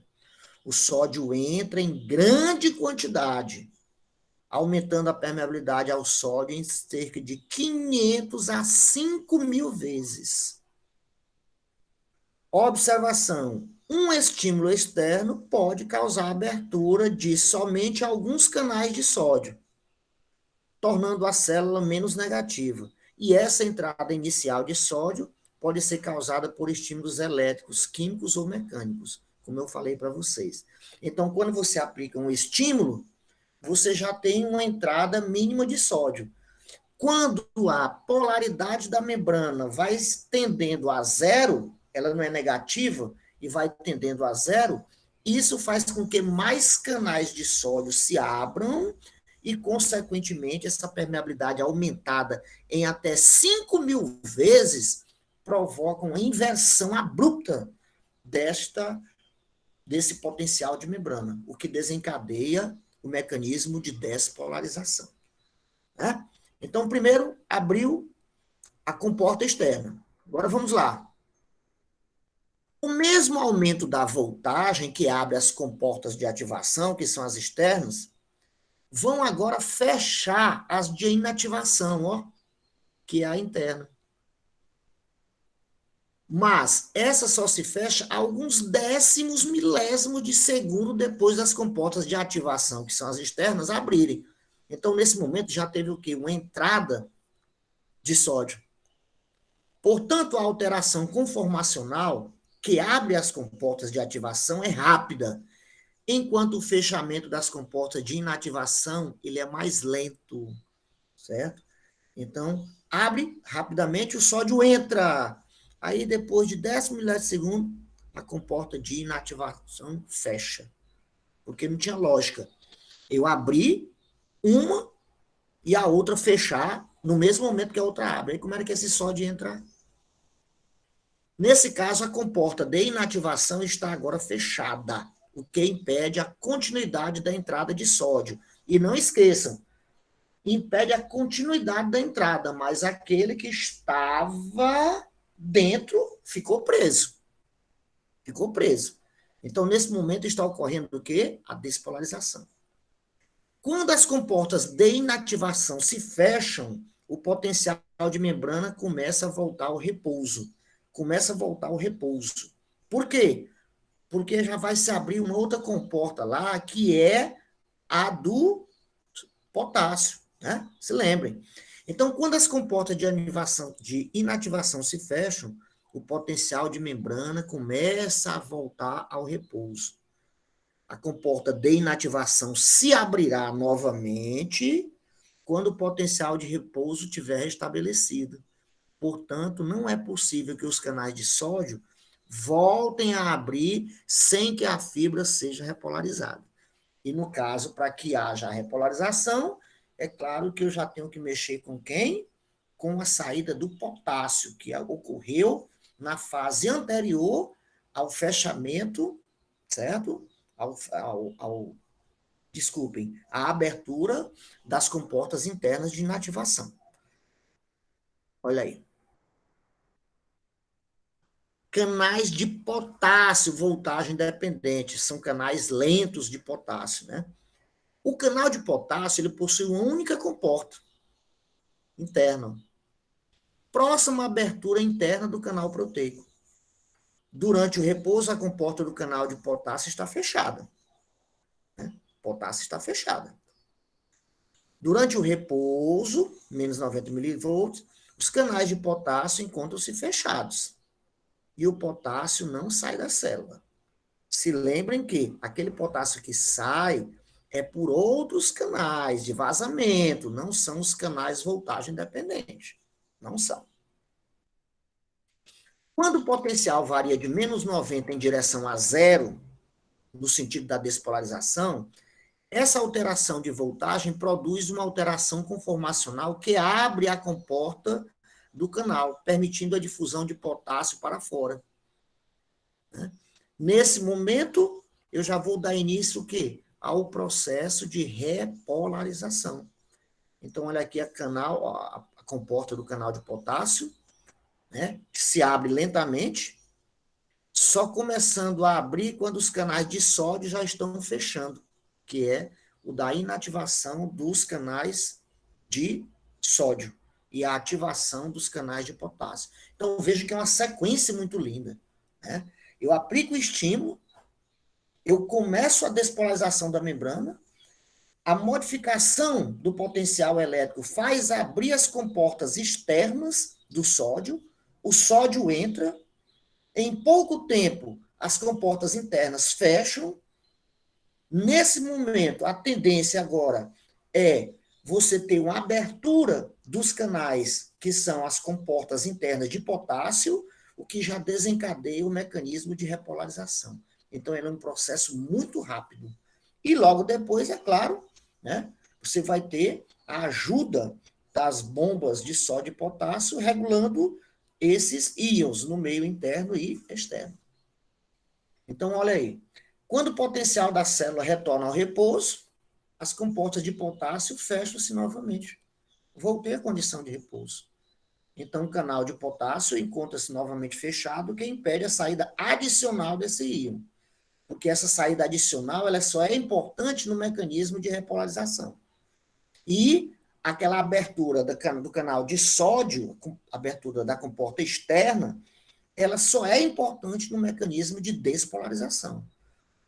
O sódio entra em grande quantidade, aumentando a permeabilidade ao sódio em cerca de 500 a 5.000 vezes. Observação. Um estímulo externo pode causar a abertura de somente alguns canais de sódio, tornando a célula menos negativa. E essa entrada inicial de sódio pode ser causada por estímulos elétricos, químicos ou mecânicos, como eu falei para vocês. Então, quando você aplica um estímulo, você já tem uma entrada mínima de sódio. Quando a polaridade da membrana vai tendendo a zero, ela não é negativa, e vai tendendo a zero, isso faz com que mais canais de sódio se abram e, consequentemente, essa permeabilidade aumentada em até 5.000 vezes provoca uma inversão abrupta desse potencial de membrana, o que desencadeia o mecanismo de despolarização. Né? Então, primeiro, abriu a comporta externa. Agora, vamos lá. O mesmo aumento da voltagem que abre as comportas de ativação, que são as externas, vão agora fechar as de inativação, ó, que é a interna. Mas essa só se fecha a alguns décimos milésimos de segundo depois das comportas de ativação, que são as externas, abrirem. Então, nesse momento, já teve o quê? Uma entrada de sódio. Portanto, a alteração conformacional que abre as comportas de ativação é rápida, enquanto o fechamento das comportas de inativação ele é mais lento, certo? Então, abre rapidamente, o sódio entra. Aí, depois de 10 milésimos de segundo, a comporta de inativação fecha. Porque não tinha lógica. Eu abri uma e a outra fechar no mesmo momento que a outra abre. Aí, como era que esse sódio ia entrar? Nesse caso, a comporta de inativação está agora fechada, o que impede a continuidade da entrada de sódio. E não esqueçam, impede a continuidade da entrada, mas aquele que estava dentro ficou preso. Ficou preso. Então, nesse momento, está ocorrendo o quê? A despolarização. Quando as comportas de inativação se fecham, o potencial de membrana começa a voltar ao repouso. Por quê? Porque já vai se abrir uma outra comporta lá, que é a do potássio, né? Se lembrem. Então, quando as comportas de inativação se fecham, o potencial de membrana começa a voltar ao repouso. A comporta de inativação se abrirá novamente quando o potencial de repouso tiver restabelecido. Portanto, não é possível que os canais de sódio voltem a abrir sem que a fibra seja repolarizada. E, no caso, para que haja a repolarização, é claro que eu já tenho que mexer com quem? Com a saída do potássio, que ocorreu na fase anterior ao fechamento, certo? Desculpem, a abertura das comportas internas de inativação. Olha aí. Canais de potássio, voltagem dependente, são canais lentos de potássio, né? O canal de potássio, ele possui uma única comporta interna, próxima à abertura interna do canal proteico. Durante o repouso, a comporta do canal de potássio está fechada. Né? Potássio está fechada. Durante o repouso, menos 90 milivolts, os canais de potássio encontram-se fechados. E o potássio não sai da célula. Se lembrem que aquele potássio que sai é por outros canais de vazamento, não são os canais voltagem dependente. Não são. Quando o potencial varia de menos 90 em direção a zero, no sentido da despolarização, essa alteração de voltagem produz uma alteração conformacional que abre a comporta do canal, permitindo a difusão de potássio para fora. Nesse momento, eu já vou dar início o quê? Ao processo de repolarização. Então, olha aqui a comporta do canal de potássio, né, que se abre lentamente, só começando a abrir quando os canais de sódio já estão fechando, que é o da inativação dos canais de sódio e a ativação dos canais de potássio. Então, vejo que é uma sequência muito linda, né? Eu aplico o estímulo, eu começo a despolarização da membrana, a modificação do potencial elétrico faz abrir as comportas externas do sódio, o sódio entra, em pouco tempo as comportas internas fecham. Nesse momento, a tendência agora é você ter uma abertura dos canais, que são as comportas internas de potássio, o que já desencadeia o mecanismo de repolarização. Então, ele é um processo muito rápido. E logo depois, é claro, né, você vai ter a ajuda das bombas de sódio e potássio regulando esses íons no meio interno e externo. Então, olha aí. Quando o potencial da célula retorna ao repouso, as comportas de potássio fecham-se novamente. Voltei à condição de repouso. Então, o canal de potássio encontra-se novamente fechado, o que impede a saída adicional desse íon. Porque essa saída adicional ela só é importante no mecanismo de repolarização. E aquela abertura do canal de sódio, abertura da comporta externa, ela só é importante no mecanismo de despolarização.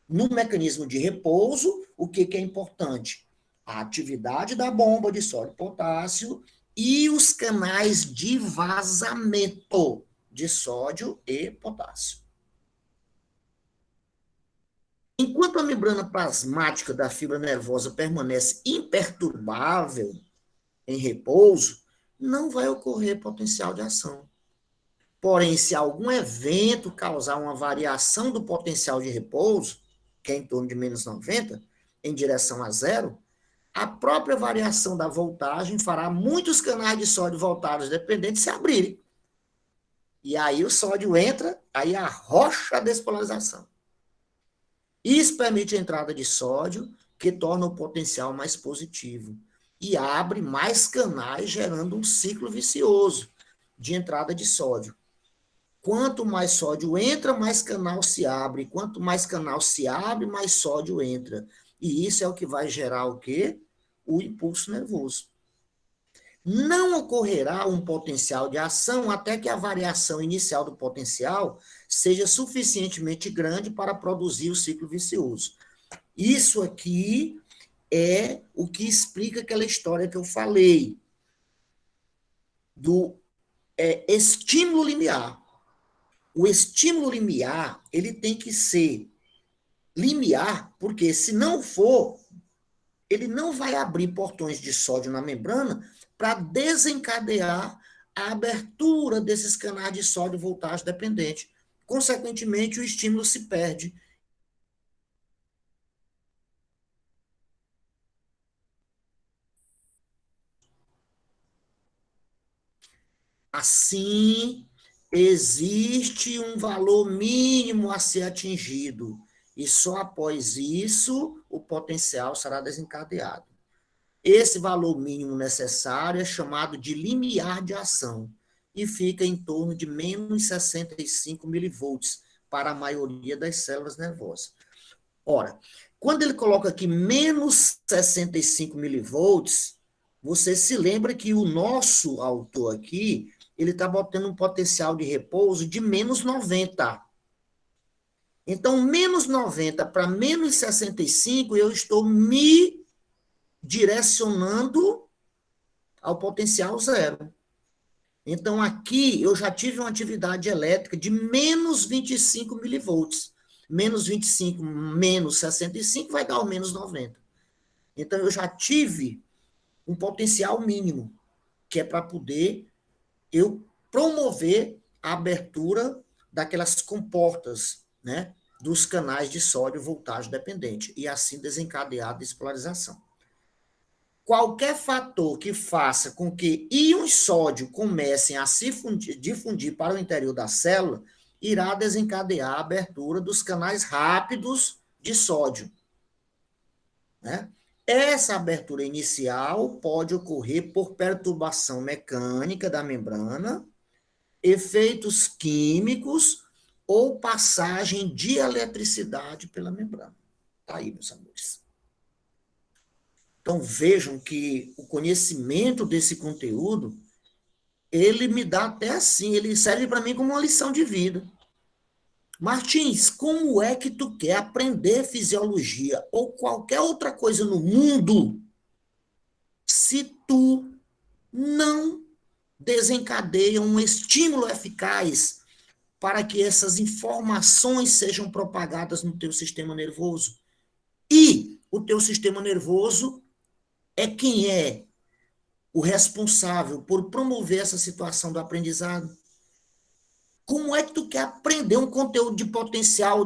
No mecanismo de repouso, o que é importante? A atividade da bomba de sódio e potássio e os canais de vazamento de sódio e potássio. Enquanto a membrana plasmática da fibra nervosa permanece imperturbável em repouso, não vai ocorrer potencial de ação. Porém, se algum evento causar uma variação do potencial de repouso, que é em torno de menos 90, em direção a zero, a própria variação da voltagem fará muitos canais de sódio voltados dependentes se abrirem. E aí o sódio entra, aí arrocha a despolarização. Isso permite a entrada de sódio, que torna o potencial mais positivo. E abre mais canais, gerando um ciclo vicioso de entrada de sódio. Quanto mais sódio entra, mais canal se abre. Quanto mais canal se abre, mais sódio entra. E isso é o que vai gerar o quê? O impulso nervoso. Não ocorrerá um potencial de ação até que a variação inicial do potencial seja suficientemente grande para produzir o ciclo vicioso. Isso aqui é o que explica aquela história que eu falei do estímulo limiar. O estímulo limiar, ele tem que ser limiar, porque se não for, ele não vai abrir portões de sódio na membrana para desencadear a abertura desses canais de sódio voltagem dependente. Consequentemente, o estímulo se perde. Assim, existe um valor mínimo a ser atingido, e só após isso o potencial será desencadeado. Esse valor mínimo necessário é chamado de limiar de ação e fica em torno de menos 65 milivolts para a maioria das células nervosas. Ora, quando ele coloca aqui menos 65 milivolts, você se lembra que o nosso autor aqui, ele está botando um potencial de repouso de menos 90. Então, menos 90 para menos 65, eu estou me direcionando ao potencial zero. Então, aqui eu já tive uma atividade elétrica de menos 25 milivolts. Menos 25 menos 65 vai dar o menos 90. Então, eu já tive um potencial mínimo, que é para poder eu promover a abertura daquelas comportas, né, dos canais de sódio voltagem dependente, e assim desencadear a despolarização. Qualquer fator que faça com que íons sódio comecem a se difundir para o interior da célula, irá desencadear a abertura dos canais rápidos de sódio, né? Essa abertura inicial pode ocorrer por perturbação mecânica da membrana, efeitos químicos ou passagem de eletricidade pela membrana. Está aí, meus amores. Então, vejam que o conhecimento desse conteúdo, ele me dá até assim, ele serve para mim como uma lição de vida. Martins, como é que tu quer aprender fisiologia ou qualquer outra coisa no mundo se tu não desencadeia um estímulo eficaz para que essas informações sejam propagadas no teu sistema nervoso? E o teu sistema nervoso é quem é o responsável por promover essa situação do aprendizado. Como é que tu quer aprender um conteúdo de potencial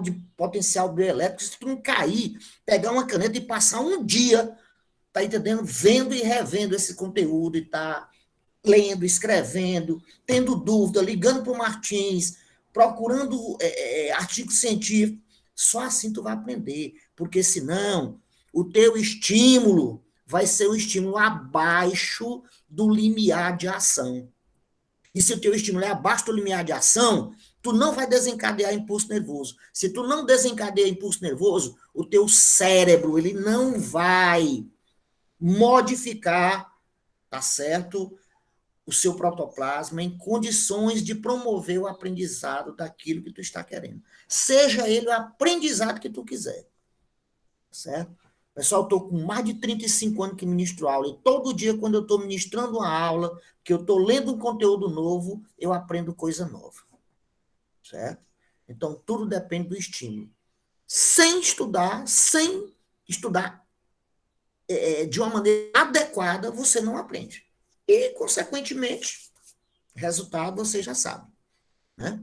bioelétrico se tu não cair, pegar uma caneta e passar um dia, tá entendendo? Vendo e revendo esse conteúdo e tá lendo, escrevendo, tendo dúvida, ligando para o Martins, procurando artigos científicos. Só assim tu vai aprender, porque senão o teu estímulo vai ser um estímulo abaixo do limiar de ação. E se o teu estímulo é abaixo do limiar de ação, tu não vai desencadear impulso nervoso. Se tu não desencadeia impulso nervoso, o teu cérebro ele não vai modificar, tá certo, o seu protoplasma em condições de promover o aprendizado daquilo que tu está querendo. Seja ele o aprendizado que tu quiser. Certo? Pessoal, eu estou com mais de 35 anos que ministro aula, e todo dia, quando eu estou ministrando uma aula, que eu estou lendo um conteúdo novo, eu aprendo coisa nova. Certo? Então, tudo depende do estímulo. Sem estudar de uma maneira adequada, você não aprende. E, consequentemente, resultado você já sabe. Né?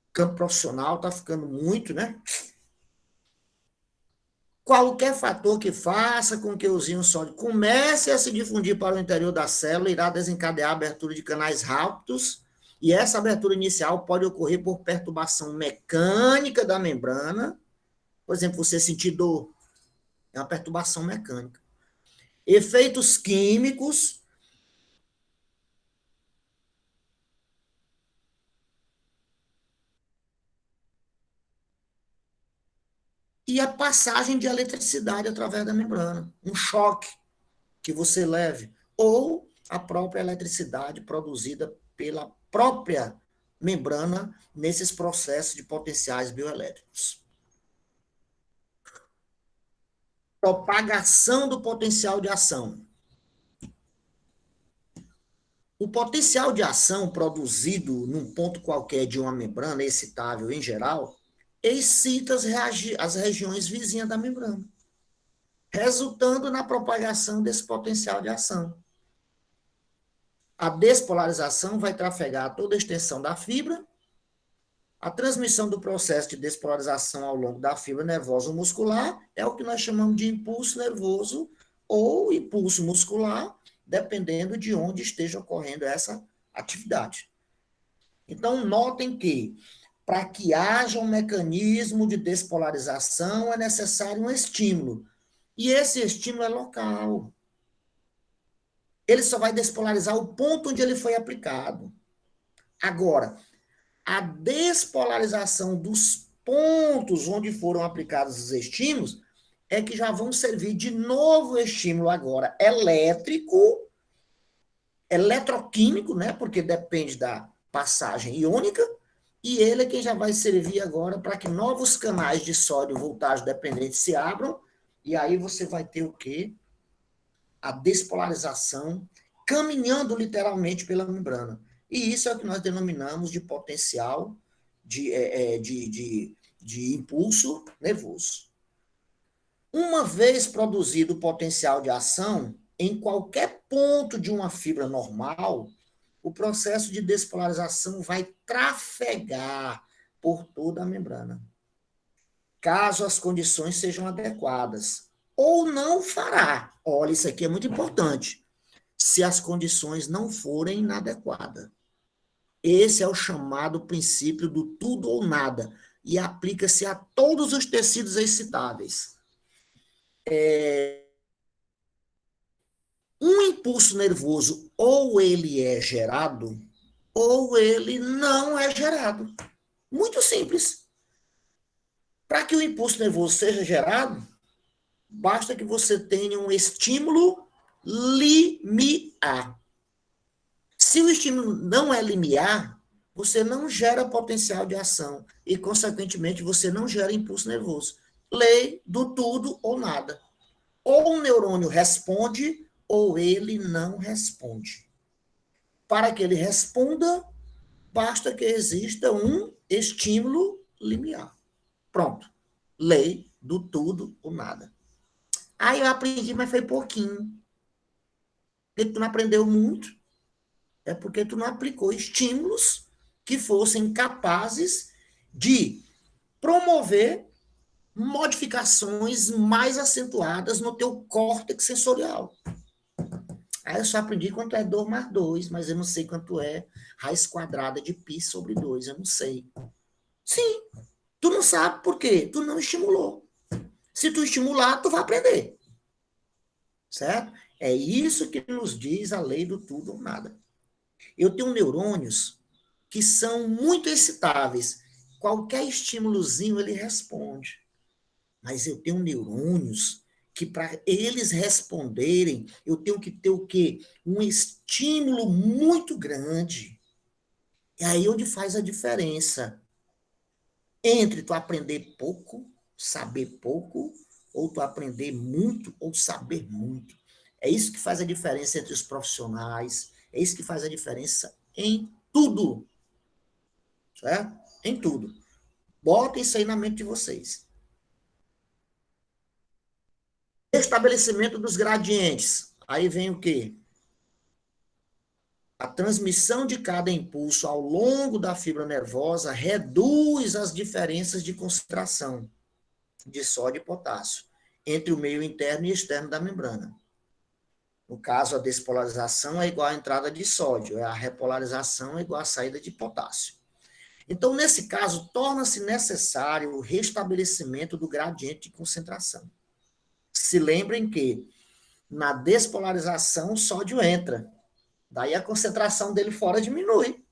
O campo profissional está ficando muito, né? Qualquer fator que faça com que os íons sódio comecem a se difundir para o interior da célula irá desencadear a abertura de canais rápidos, e essa abertura inicial pode ocorrer por perturbação mecânica da membrana. Por exemplo, você sentir dor, é uma perturbação mecânica. Efeitos químicos, e a passagem de eletricidade através da membrana, um choque que você leve, ou a própria eletricidade produzida pela própria membrana nesses processos de potenciais bioelétricos. Propagação do potencial de ação. O potencial de ação produzido num ponto qualquer de uma membrana excitável em geral excita as regiões vizinhas da membrana, resultando na propagação desse potencial de ação. A despolarização vai trafegar toda a extensão da fibra. A transmissão do processo de despolarização ao longo da fibra nervosa muscular é o que nós chamamos de impulso nervoso ou impulso muscular, dependendo de onde esteja ocorrendo essa atividade. Então, notem que, para que haja um mecanismo de despolarização, é necessário um estímulo. E esse estímulo é local. Ele só vai despolarizar o ponto onde ele foi aplicado. Agora, a despolarização dos pontos onde foram aplicados os estímulos é que já vão servir de novo estímulo agora elétrico, eletroquímico, né? Porque depende da passagem iônica, e ele é quem já vai servir agora para que novos canais de sódio voltagem dependente se abram, e aí você vai ter o quê? A despolarização caminhando literalmente pela membrana. E isso é o que nós denominamos de potencial de impulso nervoso. Uma vez produzido o potencial de ação, em qualquer ponto de uma fibra normal, o processo de despolarização vai trafegar por toda a membrana, caso as condições sejam adequadas. Ou não fará. Olha, isso aqui é muito importante. Se as condições não forem inadequadas. Esse é o chamado princípio do tudo ou nada, e aplica-se a todos os tecidos excitáveis. Um impulso nervoso, ou ele é gerado, ou ele não é gerado. Muito simples. Para que o impulso nervoso seja gerado, basta que você tenha um estímulo limiar. Se o estímulo não é limiar, você não gera potencial de ação e, consequentemente, você não gera impulso nervoso. Lei do tudo ou nada. Ou o neurônio responde, ou ele não responde. Para que ele responda, basta que exista um estímulo limiar. Pronto. Lei do tudo ou nada. Aí eu aprendi, mas foi pouquinho. Porque tu não aprendeu muito. É porque tu não aplicou estímulos que fossem capazes de promover modificações mais acentuadas no teu córtex sensorial. Aí eu só aprendi quanto é 2 mais 2, mas eu não sei quanto é raiz quadrada de π sobre 2, eu não sei. Sim, tu não sabe por quê? Tu não estimulou. Se tu estimular, tu vai aprender. Certo? É isso que nos diz a lei do tudo ou nada. Eu tenho neurônios que são muito excitáveis. Qualquer estímulozinho ele responde. Mas eu tenho neurônios que, para eles responderem, eu tenho que ter o quê? Um estímulo muito grande. E aí onde faz a diferença entre tu aprender pouco, saber pouco, ou tu aprender muito ou saber muito. É isso que faz a diferença entre os profissionais, é isso que faz a diferença em tudo. Certo? Em tudo. Botem isso aí na mente de vocês. Estabelecimento dos gradientes. Aí vem o quê? A transmissão de cada impulso ao longo da fibra nervosa reduz as diferenças de concentração de sódio e potássio entre o meio interno e externo da membrana. No caso, a despolarização é igual à entrada de sódio, a repolarização é igual à saída de potássio. Então, nesse caso, torna-se necessário o restabelecimento do gradiente de concentração. Se lembrem que na despolarização o sódio entra, daí a concentração dele fora diminui.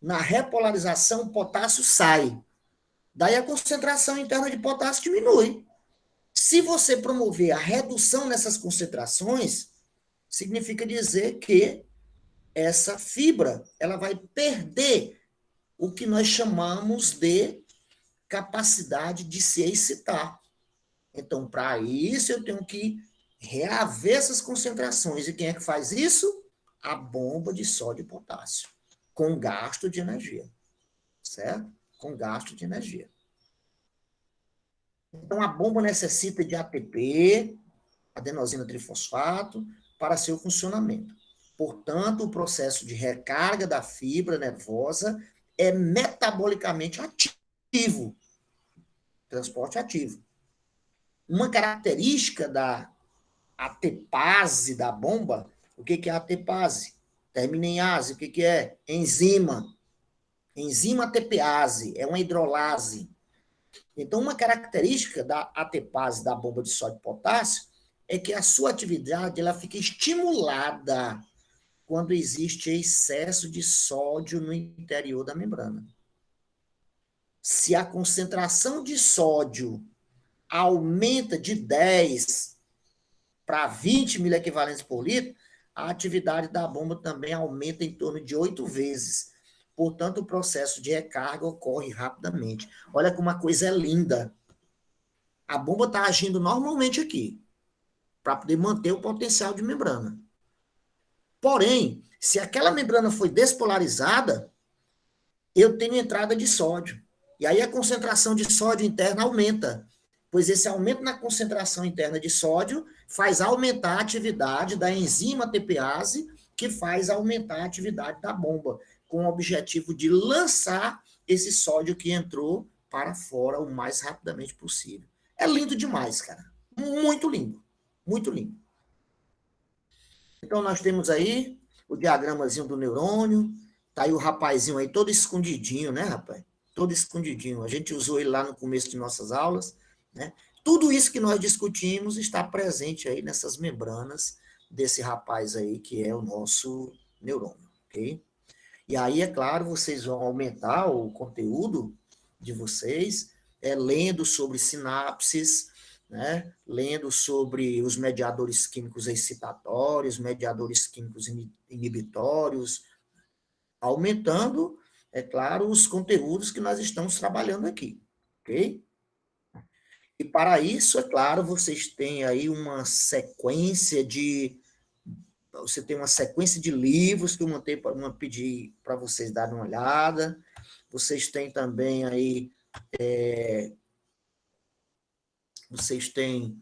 Na repolarização o potássio sai, daí a concentração interna de potássio diminui. Se você promover a redução nessas concentrações, significa dizer que essa fibra ela vai perder o que nós chamamos de capacidade de se excitar. Então, para isso, eu tenho que reaver essas concentrações. E quem é que faz isso? A bomba de sódio e potássio, com gasto de energia. Certo? Com gasto de energia. Então, a bomba necessita de ATP, adenosina trifosfato, para seu funcionamento. Portanto, o processo de recarga da fibra nervosa é metabolicamente ativo, transporte ativo. Uma característica da ATPase da bomba, o que é ATPase? Termina em ase, o que é? Enzima. Enzima ATPase, é uma hidrolase. Então, uma característica da ATPase da bomba de sódio e potássio é que a sua atividade ela fica estimulada quando existe excesso de sódio no interior da membrana. Se a concentração de sódio aumenta de 10 para 20 miliequivalentes por litro, a atividade da bomba também aumenta em torno de 8 vezes. Portanto, o processo de recarga ocorre rapidamente. Olha como uma coisa é linda. A bomba está agindo normalmente aqui, para poder manter o potencial de membrana. Porém, se aquela membrana foi despolarizada, eu tenho entrada de sódio. E aí a concentração de sódio interna aumenta, pois esse aumento na concentração interna de sódio faz aumentar a atividade da enzima ATPase, que faz aumentar a atividade da bomba, com o objetivo de lançar esse sódio que entrou para fora o mais rapidamente possível. É lindo demais, cara. Muito lindo. Muito lindo. Então, nós temos aí o diagramazinho do neurônio. Tá aí o rapazinho aí todo escondidinho, né, rapaz? Todo escondidinho. A gente usou ele lá no começo de nossas aulas, né? Tudo isso que nós discutimos está presente aí nessas membranas desse rapaz aí, que é o nosso neurônio, ok? E aí, é claro, vocês vão aumentar o conteúdo de vocês, lendo sobre sinapses, né? Lendo sobre os mediadores químicos excitatórios, mediadores químicos inibitórios, aumentando, é claro, os conteúdos que nós estamos trabalhando aqui, ok? E para isso, é claro, vocês têm aí uma sequência de... Você tem uma sequência de livros que eu pedi para vocês darem uma olhada. Vocês têm também aí... Vocês têm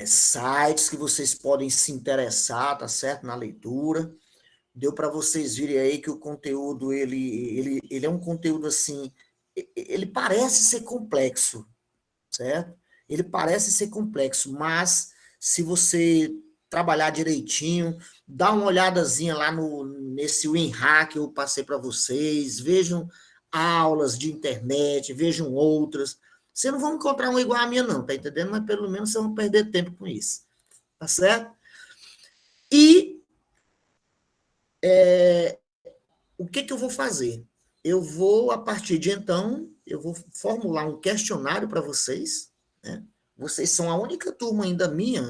sites que vocês podem se interessar, tá certo? Na leitura. Deu para vocês verem aí que o conteúdo, ele é um conteúdo assim... Ele parece ser complexo, certo? Ele parece ser complexo, mas se você trabalhar direitinho, dá uma olhadazinha lá nesse WinRAR que eu passei para vocês, vejam aulas de internet, vejam outras. Vocês não vão encontrar uma igual a minha, não, tá entendendo? Mas pelo menos vocês vão perder tempo com isso, tá certo? E o que eu vou fazer? Eu vou, a partir de então, eu vou formular um questionário para vocês, né? Vocês são a única turma ainda minha,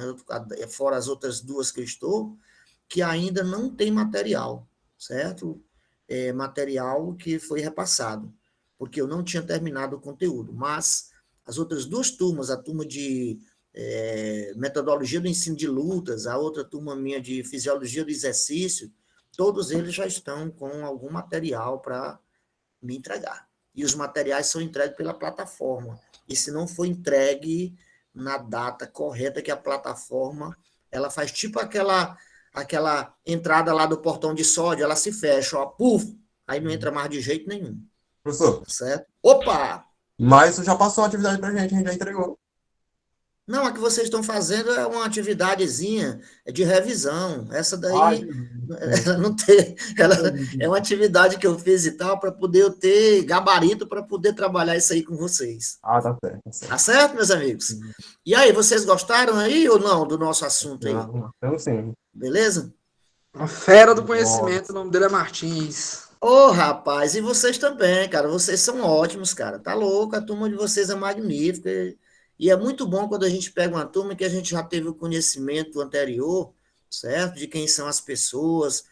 fora as outras duas que eu estou, que ainda não tem material, certo? Material que foi repassado, porque eu não tinha terminado o conteúdo, mas as outras duas turmas, a turma de metodologia do ensino de lutas, a outra turma minha de fisiologia do exercício, todos eles já estão com algum material para me entregar. E os materiais são entregues pela plataforma. E se não for entregue na data correta que a plataforma, ela faz tipo aquela entrada lá do portão de sódio, ela se fecha, ó, puf, aí não entra mais de jeito nenhum. Professor, Tá certo? Opa! mas você já passou uma atividade pra gente, a gente já entregou. Não, a que vocês estão fazendo é uma atividadezinha de revisão. Essa daí, ela não tem, ela é uma atividade que eu fiz e tal, para poder eu ter gabarito para poder trabalhar isso aí com vocês. Ah, tá certo, tá certo. Tá certo, meus amigos? E aí, vocês gostaram aí ou não do nosso assunto aí? Então, sim. Beleza? Uma fera do conhecimento, o nome dele é Martins. Ô, rapaz, e vocês também, cara. Vocês são ótimos, cara. Tá louco, a turma de vocês é magnífica. E é muito bom quando a gente pega uma turma que a gente já teve o conhecimento anterior, certo? De quem são as pessoas,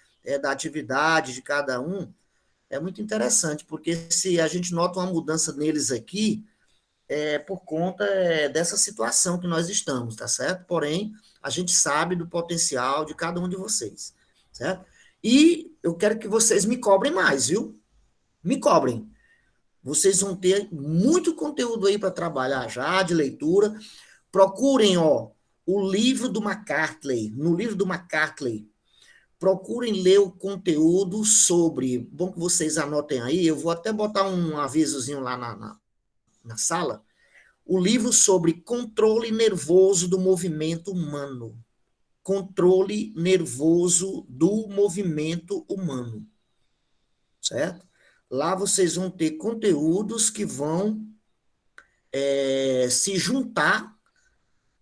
da atividade de cada um. É muito interessante, porque se a gente nota uma mudança neles aqui, é por conta dessa situação que nós estamos, tá certo? Porém, a gente sabe do potencial de cada um de vocês, certo? E eu quero que vocês me cobrem mais, viu? Me cobrem. Vocês vão ter muito conteúdo aí para trabalhar já, de leitura. Procurem, ó, o livro do McCartley. No livro do McCartley, procurem ler o conteúdo sobre, bom que vocês anotem aí, eu vou até botar um avisozinho lá na sala, o livro sobre controle nervoso do movimento humano. Controle nervoso do movimento humano. Certo? Lá vocês vão ter conteúdos que vão se juntar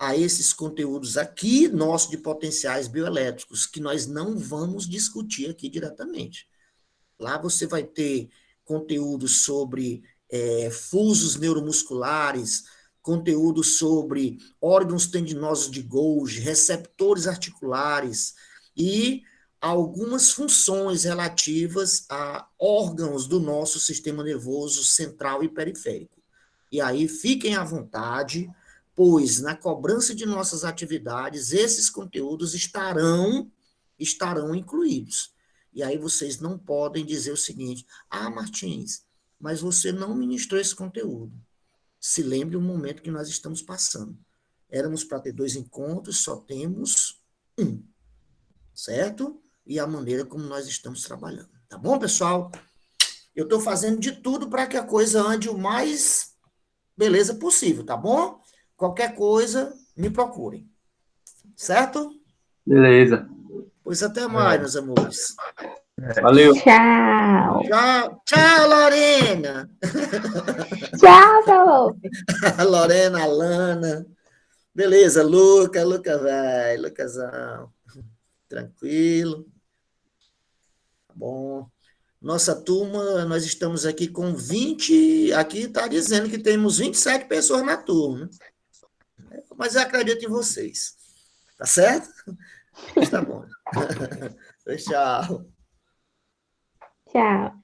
a esses conteúdos aqui, nossos de potenciais bioelétricos, que nós não vamos discutir aqui diretamente. Lá você vai ter conteúdos sobre fusos neuromusculares, conteúdos sobre órgãos tendinosos de Golgi, receptores articulares e algumas funções relativas a órgãos do nosso sistema nervoso central e periférico. E aí fiquem à vontade, pois na cobrança de nossas atividades, esses conteúdos estarão incluídos. E aí vocês não podem dizer o seguinte: Martins, mas você não ministrou esse conteúdo. Se lembre o momento que nós estamos passando. Éramos para ter 2 encontros, só temos 1. Certo? E a maneira como nós estamos trabalhando. Tá bom, pessoal? Eu estou fazendo de tudo para que a coisa ande o mais beleza possível, tá bom? Qualquer coisa, me procurem. Certo? Beleza. Pois até mais, meus amores. Valeu. Tchau. Tchau, Lorena. Tchau, Salô. Lorena, Alana. Beleza, Luca vai. Lucazão. Tranquilo. Tá bom. Nossa turma, nós estamos aqui com 20... Aqui está dizendo que temos 27 pessoas na turma. Mas eu acredito em vocês. Tá certo? Tá bom. Tchau. Tchau.